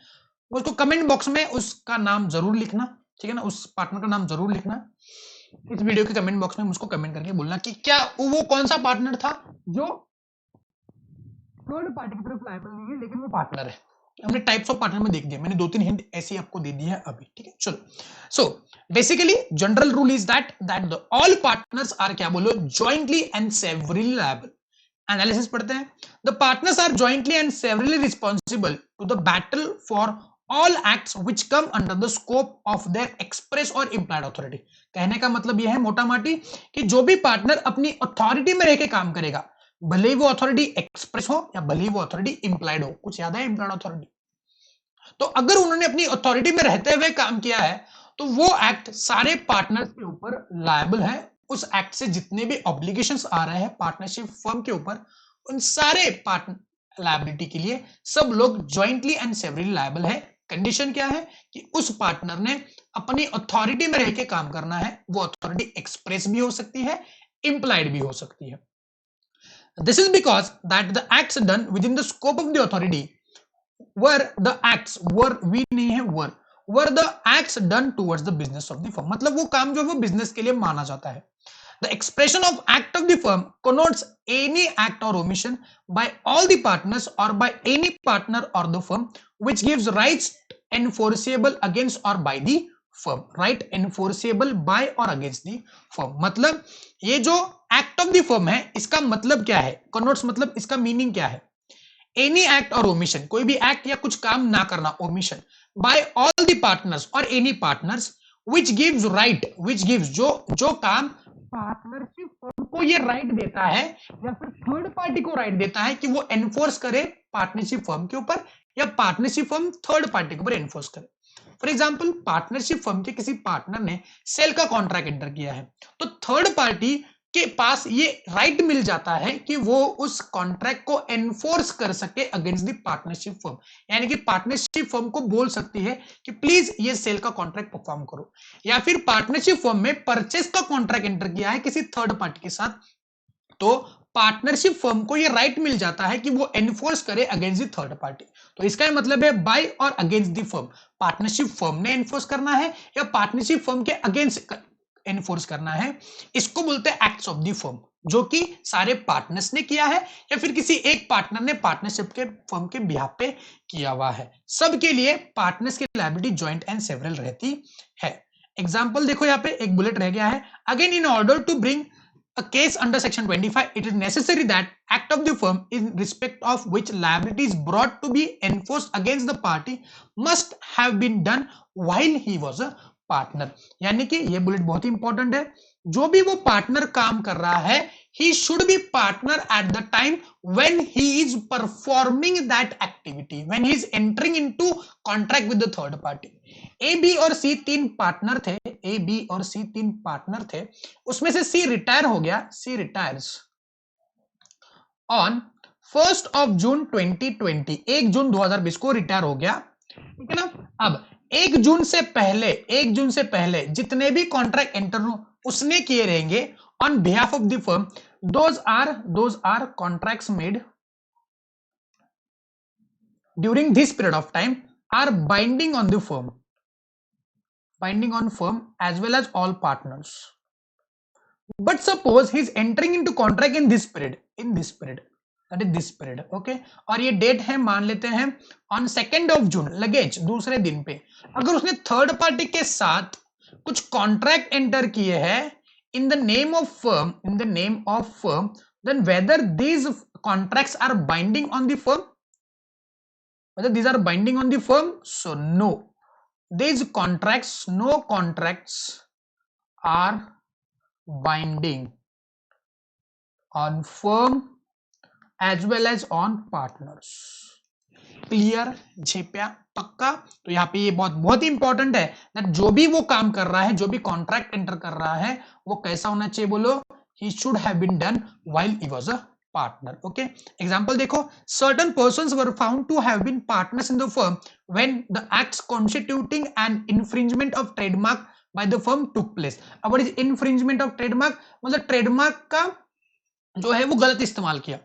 उसको कमेंट बॉक्स में उसका नाम जरूर लिखना, ठीक है ना, उस पार्टनर का नाम जरूर लिखना. इस वीडियो के कमेंट बॉक्स में मुझको कमेंट करके बोलना कि क्या वो कौन सा पार्टनर था जो थर्ड पार्टी की तरफ लायबल नहीं है लेकिन वो पार्टनर है. हमने टाइप्स ऑफ पार्टनर में देख दिया, मैंने 2-3 हिंट ऐसी आपको दे दी है अभी, ठीक है. चलो, so basically general rule is that all partners are, क्या बोलो, jointly and severally liable. Analysis पढ़ते हैं. The partners are jointly and severally responsible to the battle for all acts which come under the scope of their express or implied authority. कहने का मतलब यह है मोटा माटी कि जो भी पार्टनर अपनी अथॉरिटी में रह के काम करेगा, भले ही वो अथॉरिटी एक्सप्रेस हो या भले ही वो अथॉरिटी इंप्लाइड हो. कुछ याद है इंप्लाइड अथॉरिटी? तो अगर उन्होंने अपनी अथॉरिटी में रहते हुए काम किया है तो वो एक्ट सारे पार्टनर्स के ऊपर लायबल है. उस एक्ट से जितने भी ऑब्लिगेशंस आ रहे हैं पार्टनरशिप फर्म के ऊपर, उन सारे पार्टनर लायबिलिटी के लिए सब लोग जॉइंटली एंड सेवरली लायबल है. कंडीशन क्या है कि उस पार्टनर ने अपनी अथॉरिटी में रह के काम करना है. वो अथॉरिटी एक्सप्रेस भी हो सकती है, इंप्लाइड भी हो सकती है. This is because that the acts done within the scope of the authority were the acts were, we नहीं है, were the acts done towards the business of the firm. मतलब वो काम जो है वो बिजनेस के लिए माना जाता है. The expression of act of the firm connotes any act or omission by all the partners or by any partner or the firm which gives rights enforceable against or by the firm. Right enforceable by or against the firm. मतलब ये जो act of the firm है इसका मतलब क्या है? Connotes मतलब इसका meaning क्या है? Any act or omission, कोई भी act या कुछ काम ना करना, omission, by all the partners or any partners which gives right, which gives जो काम पार्टनरशिप फर्म को ये राइट देता है या फिर थर्ड पार्टी को राइट देता है कि वो एनफोर्स करे पार्टनरशिप फर्म के ऊपर या पार्टनरशिप फर्म थर्ड पार्टी के ऊपर एनफोर्स करे. फॉर एग्जांपल, पार्टनरशिप फर्म के किसी पार्टनर ने सेल का कॉन्ट्रैक्ट एंटर किया है तो थर्ड पार्टी के पास ये राइट मिल जाता है कि वो उस कॉन्ट्रैक्ट को एनफोर्स कर सके अगेंस्ट द पार्टनरशिप फर्म। यानी कि पार्टनरशिप फर्म को बोल सकती है कि प्लीज ये सेल का कॉन्ट्रैक्ट परफॉर्म करो, या फिर पार्टनरशिप फर्म में परचेस का कॉन्ट्रैक्ट एंटर किया है किसी थर्ड पार्टी के साथ, तो पार्टनरशिप फर्म को ये राइट मिल जाता है कि वो एनफोर्स करे अगेंस्ट द थर्ड पार्टी। तो इसका मतलब है बाय और against the firm, partnership firm ने एनफोर्स करना है या पार्टनरशिप फर्म के अगेंस्ट एनफोर्स करना है। इसको बोलते हैं एक्ट्स ऑफ द फर्म, जो कि सारे पार्टनर्स ने किया है या फिर किसी एक पार्टनर ने पार्टनरशिप के फर्म के बिहाफ पे किया हुआ है। सबके लिए पार्टनर्स की लायबिलिटी जॉइंट एंड सेवरल रहती है। एग्जांपल देखो, यहाँ पे एक बुलेट रह गया है, again in order to bring a case under section 25, it is necessary that act of the firm in respect of which liability is brought to be enforced against the party must have been done while he was a partner। यानी कि ये bullet बहुत ही important है, जो भी वो partner काम कर रहा है, he should be partner at the time when he is performing that activity, when he is entering into contract with the third party। A B और सी तीन पार्टनर थे, ए बी और सी तीन पार्टनर थे, उसमें से सी रिटायर हो गया, सी रिटायर्स ऑन 1 जून 2020, 1 जून 2020 को रिटायर हो गया, ठीक है ना। अब 1 जून से पहले जितने भी कॉन्ट्रैक्ट एंटर हो उसने किए रहेंगे on behalf of the firm, those are contracts made during this period of time are binding on the firm, binding on firm as well as all partners. But suppose he is entering into contract in this period, that is this period, okay। और ये date है, मान लेते हैं on 2 June, luggage दूसरे दिन पे अगर उसने थर्ड पार्टी के साथ कुछ कॉन्ट्रैक्ट एंटर किए हैं in the name of firm, then whether these contracts are binding on the firm, so no, these contracts, no contracts are binding on firm as well as on partners। Clear, झेपिया, पक्का। तो यहाँ पे ये बहुत ही important है that जो भी वो काम कर रहा है, जो भी कॉन्ट्रैक्ट एंटर कर रहा है, वो कैसा होना चाहिए, बोलो, he should have been done while he was a partner, okay। Example देखो, certain persons were found to have been partners in the firm when the acts constituting an infringement of trademark by the firm took place। अब what is infringement of trademark, मतलब trademark का जो है वो गलत इस्तेमाल किया,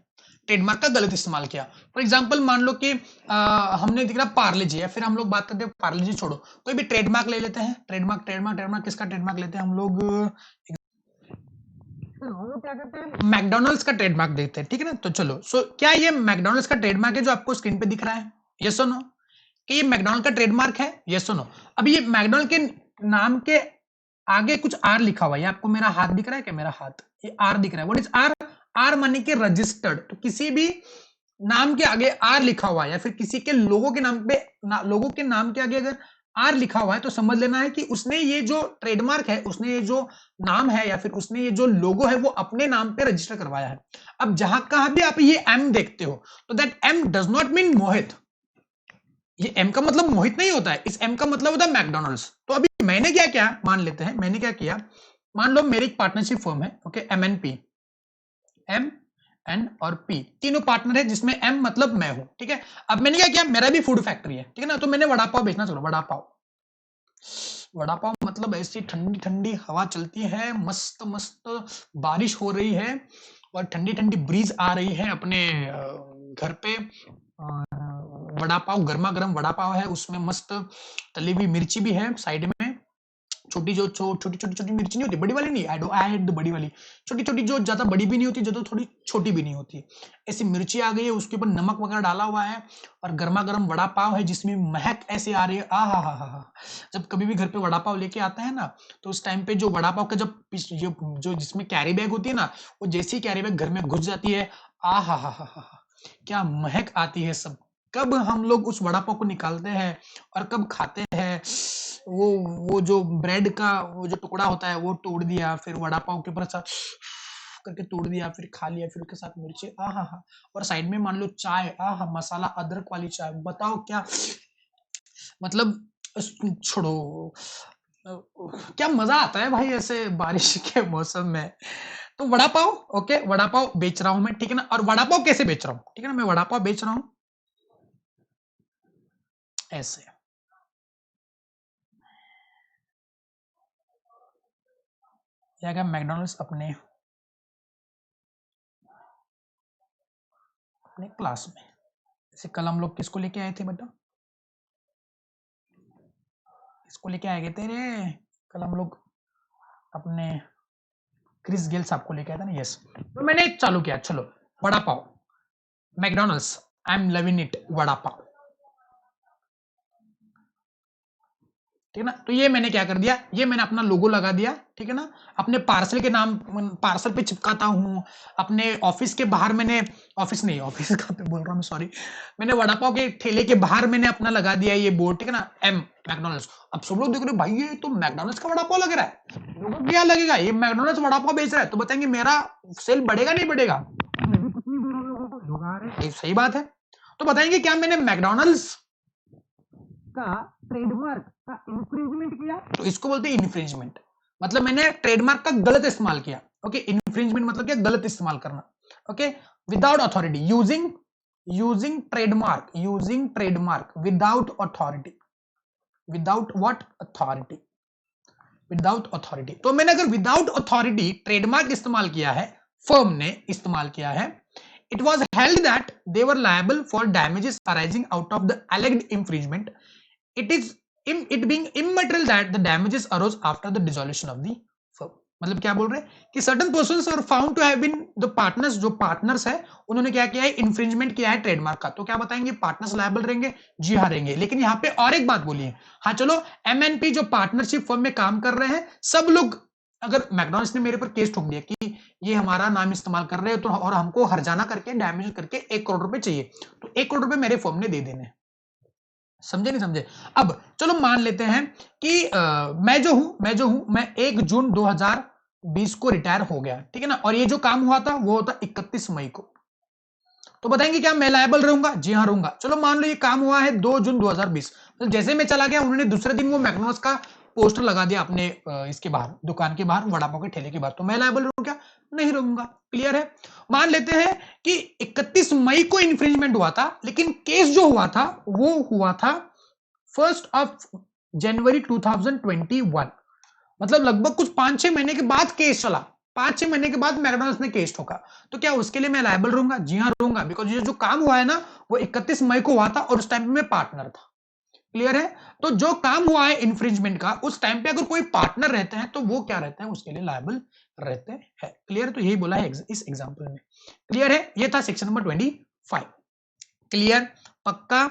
ट्रेडमार्क का गलत इस्तेमाल किया। फॉर एग्जांपल मान लो कि हमने दिख रहा पार्ले जी है, फिर हम लोग बात करते हैं पार्ले जी छोड़ो, कोई भी ट्रेडमार्क ले लेते हैं, ट्रेडमार्क किसका ट्रेडमार्क लेते हैं हम लोग, क्या कहते हैं, मैकडोनल्ड्स का ट्रेडमार्क देते हैं, ठीक है ना। तो चलो, सो क्या ये मैकडोनल्ड्स का ट्रेडमार्क है जो आपको स्क्रीन पे दिख रहा है, यस और नो, कि ये मैकडोनल्ड का ट्रेडमार्क है, यस और नो। अब ये मैकडोनल्ड के नाम के आगे कुछ आर लिखा हुआ है, आपको मेरा हाथ दिख रहा है क्या, मेरा हाथ, ये आर दिख रहा है, व्हाट इज आर, आर माने के रजिस्टर्ड। तो किसी भी नाम के आगे आर लिखा हुआ है या फिर किसी के लोगों के नाम पे लोगों के नाम के आगे अगर आर लिखा हुआ है तो समझ लेना है कि उसने ये जो ट्रेडमार्क है, उसने ये जो नाम है या फिर उसने ये जो लोगो है वो अपने नाम पे रजिस्टर करवाया है। अब जहां कहां भी आप ये एम देखते हो तो that M does not mean Mohit, ये एम का मतलब मोहित नहीं होता है, इस एम का मतलब होता है मैकडोनल्ड्स। तो अभी मैंने क्या किया, मान लेते हैं मैंने क्या किया, मान लो मेरी एक पार्टनरशिप फर्म है, okay, M N P, M N और पी तीनों पार्टनर है जिसमें एम मतलब मैं हूं, ठीक है। अब मैंने क्या किया, मेरा भी फूड फैक्ट्री है, ठीक है ना, तो मैंने वड़ा पाव बेचना, चलो वड़ा पाव मतलब ऐसी ठंडी ठंडी हवा चलती है, मस्त मस्त बारिश हो रही है और ठंडी ठंडी ब्रीज आ रही है अपने घर पे, वड़ा पाव, गर्मा गर्म वड़ा पाव है, उसमें मस्त तली हुई मिर्ची भी है साइड में, छोटी छोटी मिर्ची नहीं होती, बड़ी वाली नहीं, आई हैड द बड़ी वाली, छोटी छोटी जो ज्यादा बड़ी भी नहीं होती, ज्यादा थोड़ी छोटी भी नहीं होती, ऐसी मिर्ची आ गई है, उसके ऊपर नमक वगैरह डाला हुआ है और गर्मा गर्म वड़ा पाव है जिसमें महक ऐसे आ रही है, आ हा। जब कभी भी घर पे वड़ा पाव लेके आता है ना, तो उस टाइम पे जो वड़ा पाव का जो जिसमें कैरी बैग होती है ना, वो जैसी कैरी बैग घर में घुस जाती है, आ हा, क्या महक आती है सब। कब हम लोग उस वड़ा पाव को निकालते हैं और कब खाते हैं, वो जो ब्रेड का वो जो टुकड़ा होता है वो तोड़ दिया, फिर वड़ा पाव के ऊपर करके तोड़ दिया, फिर खा लिया, फिर उसके साथ मिर्ची, आहा, और साइड में मान लो चाय, आहा, मसाला अदरक वाली चाय, बताओ क्या मतलब, छोड़ो, क्या मजा आता है भाई ऐसे बारिश के मौसम में। तो वड़ा पाव, ओके, वड़ा पाव बेच रहा हूं मैं, ठीक है ना। और वड़ा पाव कैसे बेच रहा हूं, ठीक है ना, मैं वड़ा पाव बेच रहा हूं ऐसे, या मैकडोनल्ड्स अपने अपने क्लास में, जैसे कल हम लोग किसको लेके आए थे बेटा, किसको लेके आए थे रे, कल हम लोग अपने क्रिस गेल साहब को लेके आया था ना, यस। तो मैंने चालू किया, चलो vada pav, McDonald's, I am loving it vada pav, ठीक है ना। तो ये मैंने क्या कर दिया, ये मैंने अपना लोगो लगा दिया, ठीक है ना, अपने पार्सल के नाम पार्सल पे चिपकाता हूँ, अपने ऑफिस के बाहर मैंने, ऑफिस नहीं, ऑफिस का पे बोल रहा हूँ सॉरी, मैंने वड़ा पाव के ठेले के बाहर मैंने अपना लगा दिया ये बोर्ड, ठीक है ना, एम मैकडोनल्ड्स। अब सब लोग देख रहे भाई ये तो मैकडोनल्ड्स का वड़ा पाव लग रहा है, लोगों को क्या लगेगा ये मैकडोनल्ड्स वड़ा पाव बेच रहा है, तो बताएंगे मेरा सेल बढ़ेगा नहीं बढ़ेगा, लोग आ रहे हैं, सही बात है। तो बताएंगे क्या मैंने मैकडोनल्ड्स का ट्रेडमार्क का इन्फ्रिंजमेंट किया, तो इसको बोलते हैं इन्फ्रिंजमेंट, मतलब मैंने ट्रेडमार्क का गलत इस्तेमाल किया, ओके। इन्फ्रिंजमेंट मतलब क्या, गलत इस्तेमाल करना, okay. Without authority, using using trademark without authority, without what authority, without authority. तो मैंने अगर विदाउट अथॉरिटी ट्रेडमार्क इस्तेमाल किया है, फर्म ने इस्तेमाल किया है, it was held that they were liable for damages arising out of the alleged infringement. It is it being immaterial that the damages arose after the dissolution of the firm. मतलब क्या बोल रहे हैं कि certain persons are found to have been the partners, जो partners है उन्होंने क्या किया है, इन्फ्रिंजमेंट किया है ट्रेडमार्क का, तो क्या बताएंगे पार्टनर्स लायबल रहेंगे, जी हाँ रहेंगे। लेकिन यहाँ पे और एक बात बोलिए, हाँ चलो एमएनपी जो पार्टनरशिप फर्म में काम कर रहे हैं सब लोग, अगर मैकडॉनल्ड्स ने मेरे पर केस ठोक दिया कि ये हमारा नाम इस्तेमाल कर रहे हो तो, और हमको हर्जाना करके डैमेज करके 1 करोड़ रुपए चाहिए, तो 1 करोड़ रुपए मेरे फर्म ने दे देने, समझे नहीं समझे। अब चलो मान लेते हैं कि मैं जो हूं मैं 1 जून 2020 को रिटायर हो गया, ठीक है ना, और ये जो काम हुआ था वो होता 31 मई को, तो बताएंगे क्या मैं लायबल रहूंगा, जी हाँ रहूंगा। चलो मान लो ये काम हुआ है 2 जून 2020, तो जैसे मैं चला गया उन्होंने दूसरे दिन वो मैकडॉनल्ड्स का पोस्टर लगा दिया अपने इसके बाहर, दुकान के बाहर, वड़ा पाव के ठेले के बाहर, तो मैं लायबल रहूं क्या, नहीं रहूंगा, क्लियर है। मान लेते हैं कि 31 मई को इन्फ्रिंजमेंट हुआ था, लेकिन केस जो हुआ था वो हुआ था 1 जनवरी 2021, मतलब लगभग कुछ 5-6 महीने के बाद केस चला, 5-6 महीने के बाद मैकडॉनल्ड्स ने केस ठोका, तो क्या उसके लिए मैं लायबल रहूंगा, जी हाँ रहूंगा, बिकॉज ये जो काम हुआ है ना वो 31 मई को हुआ था और उस टाइम पे मैं पार्टनर था, क्लियर है। तो जो काम हुआ है इन्फ्रिंजमेंट का उस टाइम पे अगर कोई पार्टनर रहते हैं तो वो क्या रहते हैं, उसके लिए लायबल रहते हैं, क्लियर। तो यही बोला है इस एग्जांपल में, क्लियर है। ये था सेक्शन नंबर 25, क्लियर, पक्का,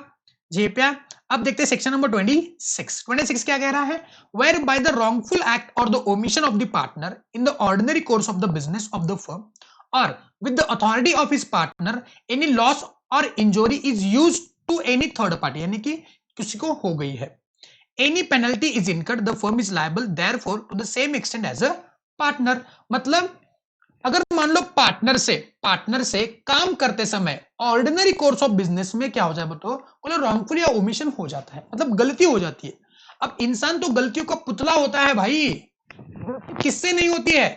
जेपिया। अब देखते हैं सेक्शन नंबर 26 क्या कह रहा है, where by the wrongful act और the omission of the partner in the ordinary course of the business of the firm और with the authority of his partner any loss और injury is used to any third party, यानी कि किसी को हो गई है, any penalty is incurred the firm is liable therefor to the same extent as a partner. मतलब अगर मान लो पार्टनर से काम करते समय ऑर्डिनरी कोर्स ऑफ बिजनेस में क्या हो जाए बताओ, बोले रॉन्गफुल या ओमिशन हो जाता है, मतलब गलती हो जाती है। अब इंसान तो गलतियों का पुतला होता है भाई, किससे नहीं होती है।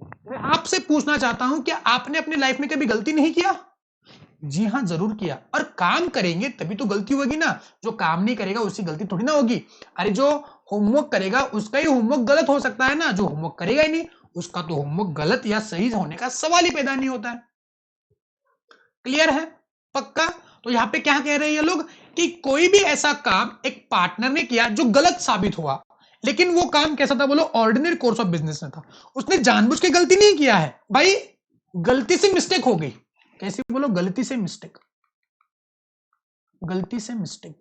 मैं आपसे पूछना चाहता हूं क्या आपने अपनी लाइफ में कभी गलती नहीं किया, जी हाँ जरूर किया, और काम करेंगे तभी तो गलती होगी ना, जो काम नहीं करेगा उसकी गलती थोड़ी ना होगी। अरे जो होमवर्क करेगा उसका ही होमवर्क गलत हो सकता है ना, जो होमवर्क करेगा ही नहीं उसका तो होमवर्क गलत या सही होने का सवाल ही पैदा नहीं होता है, क्लियर है, पक्का। तो यहां पे क्या कह रहे हैं ये लोग कि कोई भी ऐसा काम एक पार्टनर ने किया जो गलत साबित हुआ, लेकिन वो काम कैसा था बोलो, ऑर्डिनरी कोर्स ऑफ बिजनेस में था, उसने जानबूझ के गलती नहीं किया है भाई, गलती से मिस्टेक हो गई, कैसी बोलो, गलती से मिस्टेक, गलती से मिस्टेक,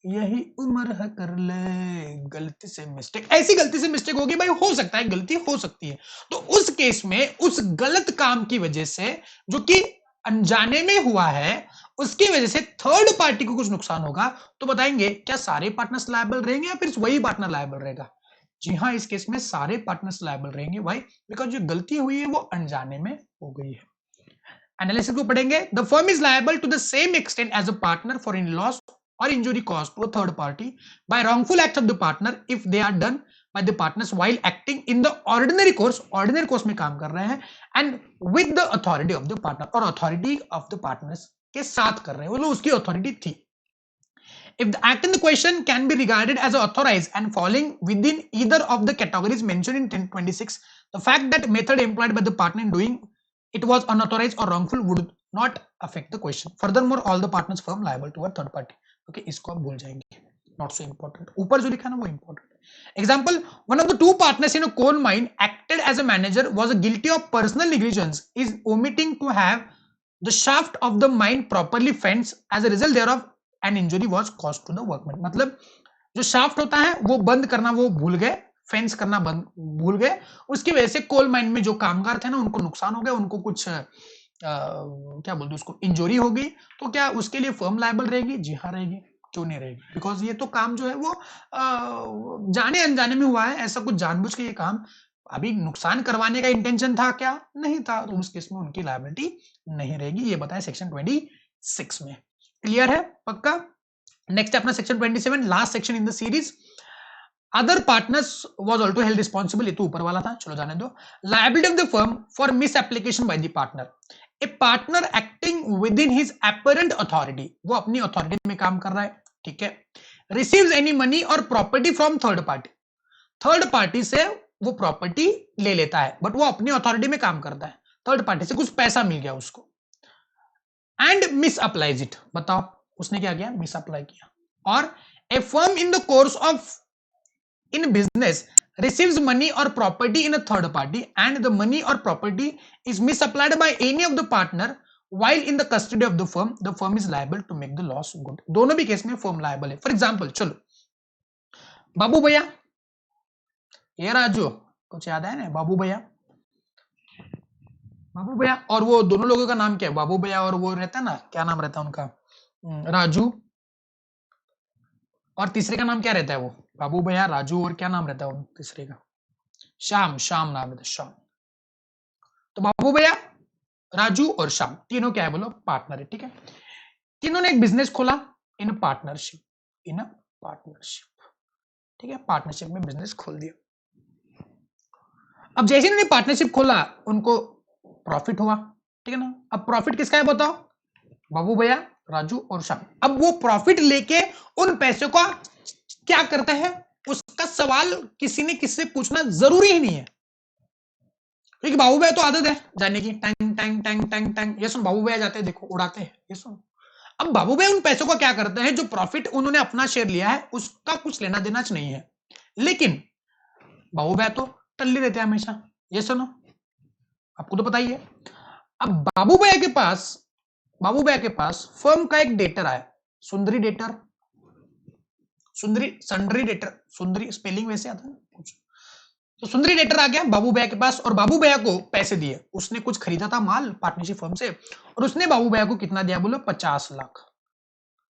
यही उम्र है कर ले गलती से मिस्टेक, ऐसी गलती से मिस्टेक होगी भाई, हो सकता है गलती हो सकती है। तो उस केस में उस गलत काम की वजह से जो कि अनजाने में हुआ है उसकी वजह से थर्ड पार्टी को कुछ नुकसान होगा, तो बताएंगे क्या सारे पार्टनर्स लायबल रहेंगे या फिर वही पार्टनर लायबल रहेगा, जी हाँ इस केस में सारे पार्टनर्स लायबल रहेंगे भाई, बिकॉज जो गलती हुई है वो अनजाने में हो गई है। एनालिसिस को पढ़ेंगे, the firm is liable to the same extent as a partner for any loss or injury caused to a third party by wrongful acts of the partner if they are done by the partners while acting in the ordinary course में काम कर रहे हैं and with the authority of the partner, और authority of the partners के साथ कर रहे हैं, वो लोग उसकी authority थी. If the act in the question can be regarded as authorized and falling within either of the categories mentioned in 1026, the fact that method employed by the partner in doing it was unauthorized or wrongful would not affect the question. Furthermore, all the partners firm liable to a third party. Okay, इसको आप भूल जाएंगे. Not so important. ऊपर जो लिखा ना वो important. Example: one of the two partners in a coal mine acted as a manager was guilty of personal negligence is omitting to have the shaft of the mine properly fenced. As a result thereof, an injury was caused to the workman. मतलब जो shaft होता है वो बंद करना वो भूल गए, फेंस करना बंद भूल गए, उसकी वजह से कोल माइन में जो कामगार थे ना उनको नुकसान हो गया, उनको कुछ क्या बोलते उसको इंजरी हो गई, तो क्या उसके लिए फर्म लायबल रहेगी? जी हाँ रहेगी. क्यों नहीं रहेगी? बिकॉज ये तो काम जो है वो जाने अनजाने में हुआ है, ऐसा कुछ जानबूझ के ये काम अभी नुकसान करवाने का इंटेंशन था क्या? नहीं था, तो उस केस में उनकी लायबिलिटी नहीं रहेगी. ये बताया सेक्शन 26 में. क्लियर है? पक्का? नेक्स्ट अपना section 27, last section in the series. Other partners was also held responsible, ये तो ऊपर वाला था, चलो जाने दो. Liability of the firm for miss application by the partner. A partner acting with in his apparent authority, वो अपनी अथॉरिटी में काम कर रहा है, ठीक है. रिसीव्स एनी मनी और property from third party, third party से वो प्रॉपर्टी ले लेता है, बट वो अपनी अथॉरिटी में काम करता है, थर्ड पार्टी से कुछ पैसा मिल गया उसको, एंड मिस अप्लाइज इट. बताओ उसने क्या किया? मिस अप्लाई किया. और a firm in the course of in business receives money or property in a third party and the money or property is misapplied by any of the partner while in the custody of the firm is liable to make the loss good. दोनों भी case में firm liable है. For example चलो बाबू भैया, ये राजू, कुछ याद है ना? बाबू भैया और वो दोनों लोगों का नाम क्या है? बाबू भैया और वो रहता है ना, क्या नाम रहता है उनका? राजू. और तीसरे का नाम क्या रहता है? वो बाबू भैया, राजू, और क्या नाम रहता है तीसरे का? श्याम. श्याम नाम रहता है, श्याम. तो बाबू भैया, राजू और श्याम तीनों क्या है? बोलो पार्टनर है, ठीक है. तीनों ने एक बिजनेस खोला इन पार्टनरशिप, ठीक है. पार्टनरशिप में बिजनेस खोल दिया. अब जैसे इन्होंने पार्टनरशिप खोला उनको प्रॉफिट हुआ, ठीक है ना. अब प्रॉफिट किसका है बताओ? बाबू भैया, राजू और श्याम. अब वो प्रॉफिट लेके उन पैसों का क्या करते हैं उसका सवाल किसी ने किससे पूछना जरूरी ही नहीं है, क्योंकि बाबू भैया तो आदत है जाने की, Tang Tang Tang Tang Tang. ये सुन, बाबू भैया जाते हैं, देखो उड़ाते हैं. ये सुन, अब बाबू भैया उन पैसों का क्या करते हैं? जो प्रॉफिट उन्होंने अपना शेयर लिया है उसका कुछ लेना देना नहीं है, लेकिन बाबू भैया तो टल्ली रहते हैं हमेशा. ये सुनो, आपको तो पता ही है. अब बाबू भैया के पास फर्म का एक डेटर आया, सुंदरी डेटर, सन्ड्री डेटर, सुंदरी स्पेलिंग वैसे आता है कुछ, तो सुंदरी डेटर आ गया बाबू भैया के पास, और बाबू भैया को पैसे दिए. उसने कुछ खरीदा था माल पार्टनरशिप फर्म से, और उसने बाबू भैया को कितना दिया? बोलो 50 लाख.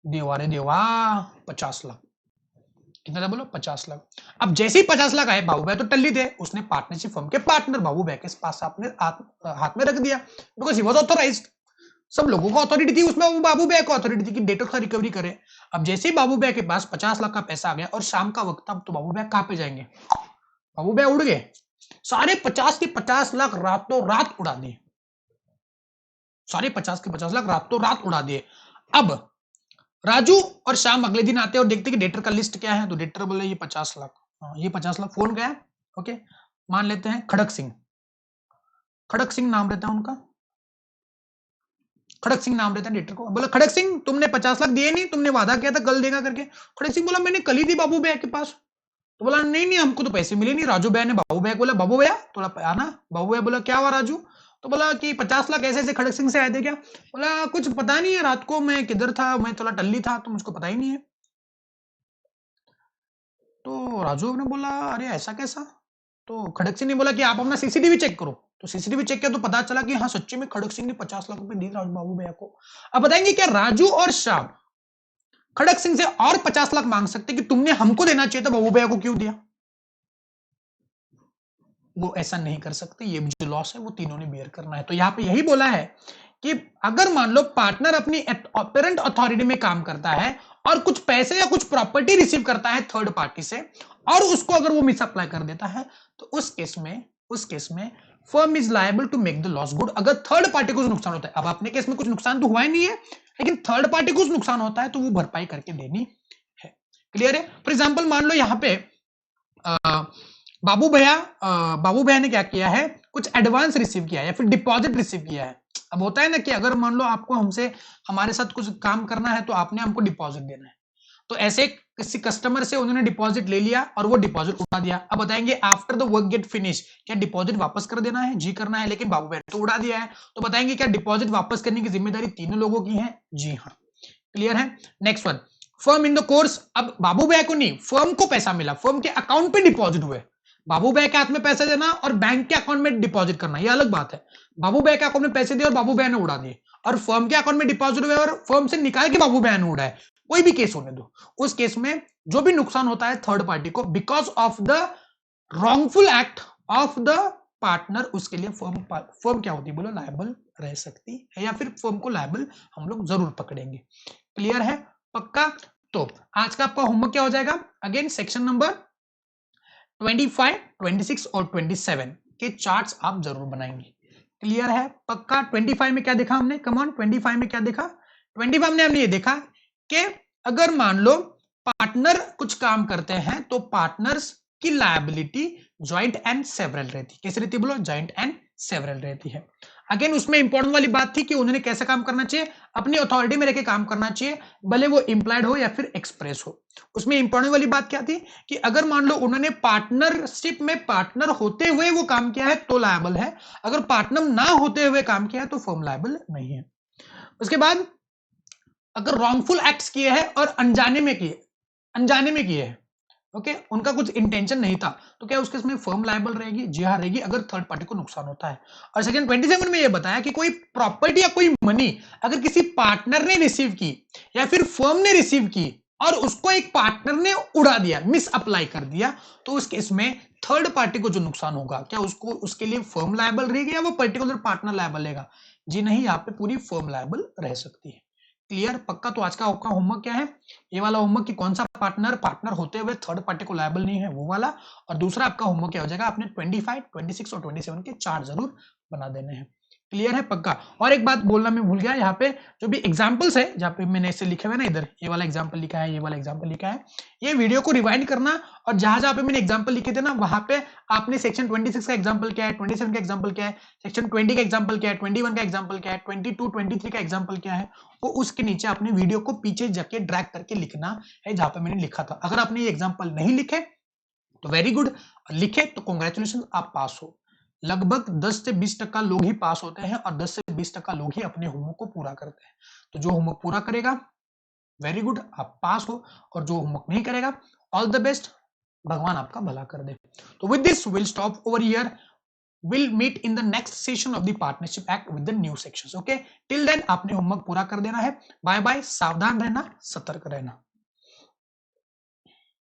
देवा रे देवा, 50 लाख. कितना था? बोलो 50 लाख. अब जैसे ही 50 लाख आए, बाबू भैया तो टल्ली थे, उसने पार्टनरशिप फर्म के पार्टनर बाबू भैया के पास अपने हाथ में रख दिया, बिकॉज ही वाज ऑथराइज्ड. सब लोगों को अथॉरिटी थी, उसमें वो बाबू भैया को अथॉरिटी थी कि डेटर का रिकवरी करे. अब जैसे ही बाबू भैया के पास 50 लाख का पैसा आ गया और शाम का वक्त था, तो बाबू भैया कहां पे जाएंगे? बाबू भैया उड़ गए, सारे 50 के 50 लाख रातों रात उड़ा दिए, सारे 50 के 50 लाख रातों रात उड़ा दिए. अब राजू और श्याम अगले दिन आते हैं और देखते कि डेटर का लिस्ट क्या है, तो डेटर बोले ये 50 लाख, ये 50 लाख. फोन गया, ओके, मान लेते हैं खड़क सिंह नाम रहता है उनका, खड़क सिंह नाम रहता है डेटर को. बोला खड़क सिंह तुमने 50 लाख दिए नहीं, तुमने वादा किया था कल देगा करके. खड़क सिंह बोला मैंने कल ही दी बाबू भैया के पास. तो बोला नहीं हमको तो पैसे मिले नहीं. राजू भैया ने बाबू भैया को बोला बाबू भैया थोड़ा आना. बाबू भैया बोला क्या हुआ राजू? तो बोला कि 50 लाख ऐसे खड़क सिंह से आए थे क्या? बोला कुछ पता नहीं है, रात को मैं किधर था, मैं थोड़ा टल्ली था तो मुझको पता ही नहीं है. तो राजू ने बोला अरे ऐसा कैसा? तो खड़क सिंह ने बोला कि आप अपना सीसीटीवी चेक करो. तो सीसीटीवी चेक किया तो पता चला कि हाँ सच्ची में खड़क सिंह ने 50 लाख रुपए दिए राजू बाबू भैया को. अब बताएंगे क्या राजू और श्याम खड़क सिंह से और 50 लाख मांग सकते कि तुमने हमको देना चाहिए था, बाबू भैया को क्यों दिया? वो ऐसा नहीं कर सकते. ये जो लॉस है वो तीनों ने बेयर करना है. तो यहाँ पे यही बोला है कि अगर मान लो पार्टनर अपनी अपरेंट अथॉरिटी में काम करता है और कुछ पैसे या कुछ प्रॉपर्टी रिसीव करता है थर्ड पार्टी से, और उसको अगर वो मिस अप्लाई कर देता है तो उस केस में firm is liable to make the loss good. अगर थर्ड पार्टी को नुकसान होता है, अब अपने केस में कुछ नुकसान तो हुआ ही नहीं है, लेकिन थर्ड पार्टी को नुकसान होता है तो वो भरपाई करके देनी है। क्लियर है? फॉर एग्जाम्पल मान लो यहाँ पे बाबू भैया ने क्या किया है, कुछ एडवांस रिसीव किया है या फिर डिपॉजिट रिसीव किया है। अब होता है ना कि अगर मान लो आपको हमारे साथ कुछ काम करना है तो आपने हमको डिपॉजिट देना है, तो ऐसे किसी कस्टमर से उन्होंने डिपॉजिट ले लिया और वो डिपॉजिट उड़ा दिया। अब बताएंगे after the work get finish क्या डिपॉजिट वापस कर देना है? जी करना है, लेकिन बाबू भैया ने तो उड़ा दिया है। तो बताएंगे क्या डिपॉजिट वापस करने की जिम्मेदारी तीनों लोगों की है? जी हाँ। क्लियर है? Next one, firm in the course, अब बाबू भैया को नहीं, फर्म को पैसा मिला, फर्म के अकाउंट पे डिपॉजिट हुए। बाबू भैया के हाथ में पैसा देना और बैंक के अकाउंट में डिपॉजिट करना, ये अलग बात है। बाबू भैया के अकाउंट में पैसे दिए और बाबू भैया ने उड़ा दिए, और फर्म के अकाउंट में डिपॉजिट हुए और फर्म से निकाल के बाबू भैया ने उड़ाए, कोई भी केस होने दो, उस केस में जो भी नुकसान होता है थर्ड पार्टी को because of the wrongful act of the partner, उसके लिए फर्म क्या होती है बोलो? लायबल रह सकती है, या फिर फर्म को लायबल हम लोग जरूर पकड़ेंगे। क्लियर है? पक्का? तो आज का आपका होमवर्क क्या हो जाएगा? अगेन सेक्शन नंबर 25, 26 और 27 के चार्ट्स आप जरूर बनाएंगे। क्लियर है? पक्का? 25 में क्या देखा हमने? कम ऑन, 25 में क्या देखा? 25 में हमने ये देखा कि अगर मान लो पार्टनर कुछ काम करते हैं तो पार्टनर्स की लायबिलिटी जॉइंट एंड सेवरल रहती है। कैसे रहती है बोलो? जॉइंट एंड सेवरल रहती है। अगेन उसमें इंपॉर्टेंट वाली बात थी कि उन्होंने कैसे काम करना चाहिए? अपनी अथॉरिटी में रहकर काम करना चाहिए, भले वो इंप्लाइड हो या फिर एक्सप्रेस हो। उसमें इंपॉर्टेंट वाली बात क्या थी कि अगर मान लो उन्होंने पार्टनरशिप में पार्टनर होते हुए वो काम किया है तो लायबल है, अगर पार्टनर ना होते हुए काम किया है तो फर्म लायबल नहीं है। उसके बाद अगर रॉन्गफुल एक्ट्स किए हैं और अनजाने में किए हैं, ओके, उनका कुछ इंटेंशन नहीं था, तो क्या उसके इसमें फर्म लायबल रहेगी? जी हाँ रहेगी, अगर थर्ड पार्टी को नुकसान होता है। और सेक्शन 27 में ये बताया कि कोई प्रॉपर्टी या कोई मनी अगर किसी पार्टनर ने रिसीव की या फिर फर्म ने रिसीव की और उसको एक पार्टनर ने उड़ा दिया, मिस अप्लाई कर दिया, तो उस केस में थर्ड पार्टी को जो नुकसान होगा क्या उसको उसके लिए फर्म लायबल रहेगी या वो पर्टिकुलर पार्टनर लायबल रहेगा? जी नहीं, यहाँ पे पूरी फर्म लायबल रह सकती है। क्लियर? पक्का? तो आज का आपका होमवर्क क्या है? ये वाला होमवर्क कि कौन सा पार्टनर होते हुए थर्ड पार्टी को लायबल नहीं है, वो वाला। और दूसरा आपका होमवर्क क्या हो जाएगा? आपने 25, 26 और 27 के चार्ट जरूर बना देने हैं। क्लियर है? पक्का? और एक बात बोलना मैं भूल गया, यहाँ पे जो भी एग्जाम्पल्स है जहाँ पे मैंने ऐसे लिखे हुए ना, इधर ये वाला एग्जाम्पल लिखा है, ये वाला एग्जाम्पल लिखा है, ये वीडियो को रिवाइंड करना और जहां जहां पे मैंने एग्जाम्पल लिखे थे ना वहां पे आपने सेक्शन 26 का एग्जाम्पल क्या है, 27 का एग्जाम्पल क्या है, सेक्शन 20 का एग्जाम्पल क्या है, 21 का एग्जाम्पल क्या है, 22, 23 का एग्जाम्पल क्या है, वो उसके नीचे आपने वीडियो को पीछे जाके ड्रैग करके लिखना है जहां पे मैंने लिखा था। अगर आपने ये एग्जाम्पल नहीं लिखे तो वेरी गुड, लिखे तो कॉन्ग्रेचुलेशन, आप पास हो। लगभग 10 से 20% लोग ही पास होते हैं और 10 से 20% लोग ही अपने होमवर्क को पूरा करते हैं। तो जो होमवर्क पूरा करेगा वेरी गुड, आप पास हो, और जो होमवर्क नहीं करेगा ऑल द बेस्ट, भगवान आपका भला कर दे। तो with this will stop over here, will meet in the next session of the partnership act with the new sections. Okay, till then आपने होमवर्क पूरा कर देना है। बाय बाय, सावधान रहना, सतर्क रहना।